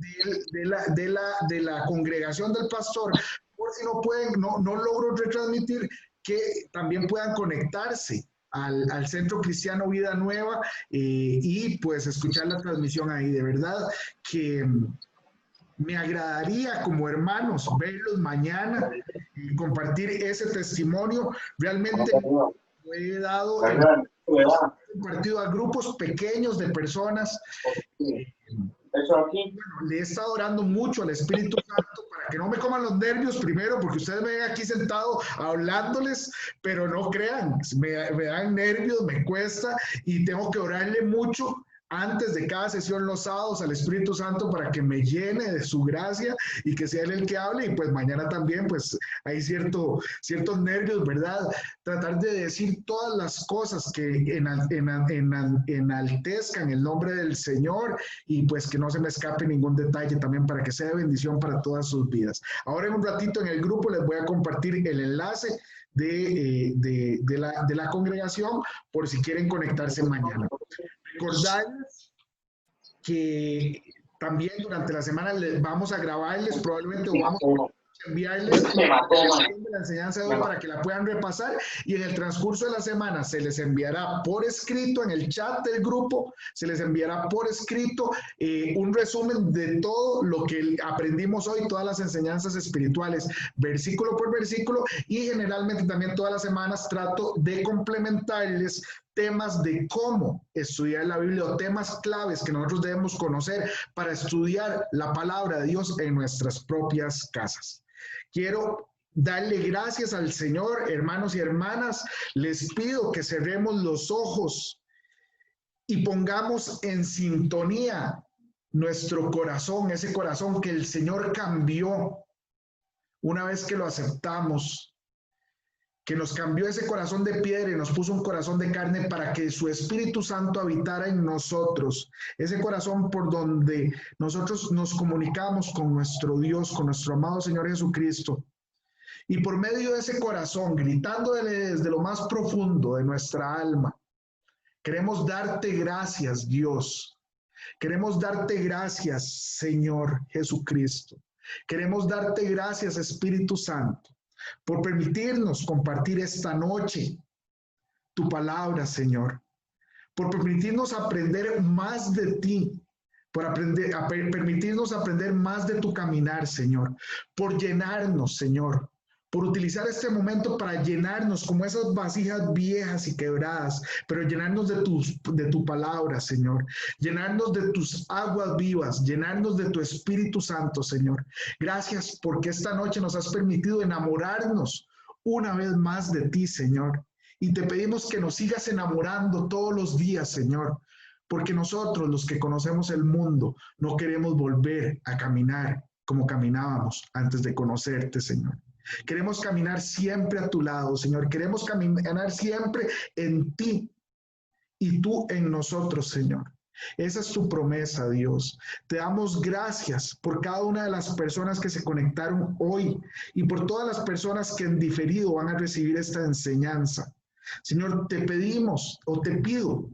de la congregación del pastor, por si no pueden, no logro retransmitir, que también puedan conectarse al Centro Cristiano Vida Nueva y pues escuchar la transmisión ahí. De verdad que me agradaría como hermanos verlos mañana y compartir ese testimonio. Realmente lo he dado, compartido a grupos pequeños de personas. Bueno, le he estado orando mucho al Espíritu Santo para que no me coman los nervios primero, porque ustedes me ven aquí sentado hablándoles, pero no crean, me dan nervios, me cuesta, y tengo que orarle mucho antes de cada sesión los sábados al Espíritu Santo para que me llene de su gracia y que sea Él el que hable. Y pues mañana también pues hay ciertos nervios, ¿verdad? Tratar de decir todas las cosas que enaltezcan el nombre del Señor, y pues que no se me escape ningún detalle también, para que sea de bendición para todas sus vidas. Ahora en un ratito en el grupo les voy a compartir el enlace de la congregación por si quieren conectarse mañana. Recordarles que también durante la semana les vamos a grabarles, probablemente vamos a enviarles la enseñanza de hoy para que la puedan repasar, y en el transcurso de la semana se les enviará por escrito en el chat del grupo, se les enviará por escrito un resumen de todo lo que aprendimos hoy, todas las enseñanzas espirituales, versículo por versículo, y generalmente también todas las semanas trato de complementarles temas de cómo estudiar la Biblia, o temas claves que nosotros debemos conocer para estudiar la palabra de Dios en nuestras propias casas. Quiero darle gracias al Señor, hermanos y hermanas. Les pido que cerremos los ojos y pongamos en sintonía nuestro corazón, ese corazón que el Señor cambió una vez que lo aceptamos, que nos cambió ese corazón de piedra y nos puso un corazón de carne para que su Espíritu Santo habitara en nosotros. Ese corazón por donde nosotros nos comunicamos con nuestro Dios, con nuestro amado Señor Jesucristo. Y por medio de ese corazón, gritándole desde lo más profundo de nuestra alma, queremos darte gracias, Dios. Queremos darte gracias, Señor Jesucristo. Queremos darte gracias, Espíritu Santo, por permitirnos compartir esta noche tu palabra, Señor, por permitirnos aprender más de ti, por permitirnos aprender más de tu caminar, Señor, por llenarnos, Señor, por utilizar este momento para llenarnos como esas vasijas viejas y quebradas, pero llenarnos de tu palabra, Señor, llenarnos de tus aguas vivas, llenarnos de tu Espíritu Santo, Señor. Gracias porque esta noche nos has permitido enamorarnos una vez más de ti, Señor. Y te pedimos que nos sigas enamorando todos los días, Señor, porque nosotros, los que conocemos el mundo, no queremos volver a caminar como caminábamos antes de conocerte, Señor. Queremos caminar siempre a tu lado, Señor. Queremos caminar siempre en ti y tú en nosotros, Señor. Esa es tu promesa, Dios. Te damos gracias por cada una de las personas que se conectaron hoy y por todas las personas que en diferido van a recibir esta enseñanza. Señor, te pedimos o te pido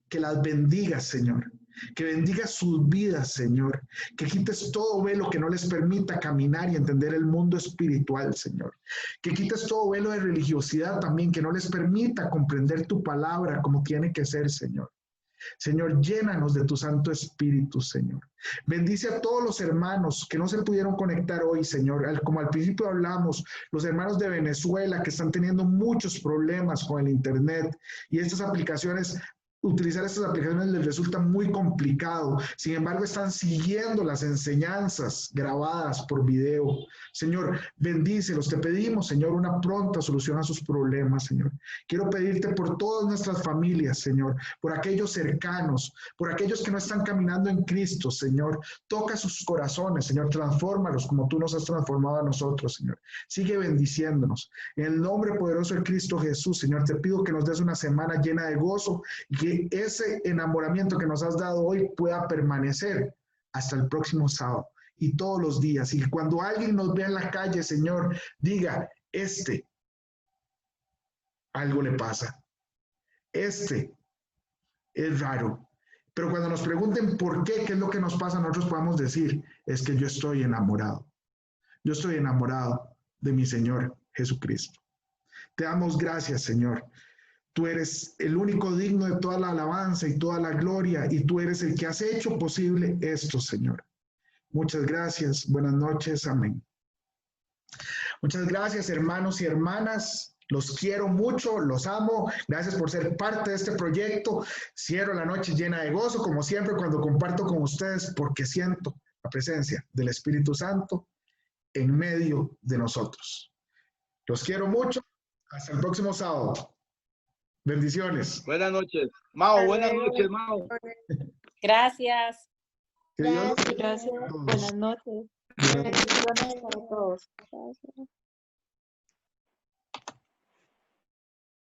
que las bendigas, Señor. Que bendigas sus vidas, Señor. Que quites todo velo que no les permita caminar y entender el mundo espiritual, Señor. Que quites todo velo de religiosidad también que no les permita comprender tu palabra como tiene que ser, Señor. Señor, llénanos de tu Santo Espíritu, Señor. Bendice a todos los hermanos que no se pudieron conectar hoy, Señor. Como al principio hablamos, los hermanos de Venezuela que están teniendo muchos problemas con el Internet y estas aplicaciones. Utilizar estas aplicaciones les resulta muy complicado. Sin embargo, están siguiendo las enseñanzas grabadas por video. Señor, bendícelos. Te pedimos, Señor, una pronta solución a sus problemas, Señor. Quiero pedirte por todas nuestras familias, Señor, por aquellos cercanos, por aquellos que no están caminando en Cristo, Señor. Toca sus corazones, Señor. Transfórmalos como tú nos has transformado a nosotros, Señor. Sigue bendiciéndonos. En el nombre poderoso de Cristo Jesús, Señor, te pido que nos des una semana llena de gozo y que ese enamoramiento que nos has dado hoy pueda permanecer hasta el próximo sábado y todos los días. Y cuando alguien nos vea en la calle, Señor, diga, algo le pasa. Es raro. Pero cuando nos pregunten por qué es lo que nos pasa, nosotros podamos decir, es que yo estoy enamorado. Yo estoy enamorado de mi Señor Jesucristo. Te damos gracias, Señor. Tú eres el único digno de toda la alabanza y toda la gloria, y tú eres el que has hecho posible esto, Señor. Muchas gracias. Buenas noches. Amén. Muchas gracias, hermanos y hermanas. Los quiero mucho, los amo. Gracias por ser parte de este proyecto. Cierro la noche llena de gozo, como siempre, cuando comparto con ustedes, porque siento la presencia del Espíritu Santo en medio de nosotros. Los quiero mucho. Hasta el próximo sábado. Bendiciones. Buenas noches. Mao, buenas noches, Mao. Gracias. Que Dios- Gracias. Buenas noches. Gracias. Bendiciones para todos. Gracias.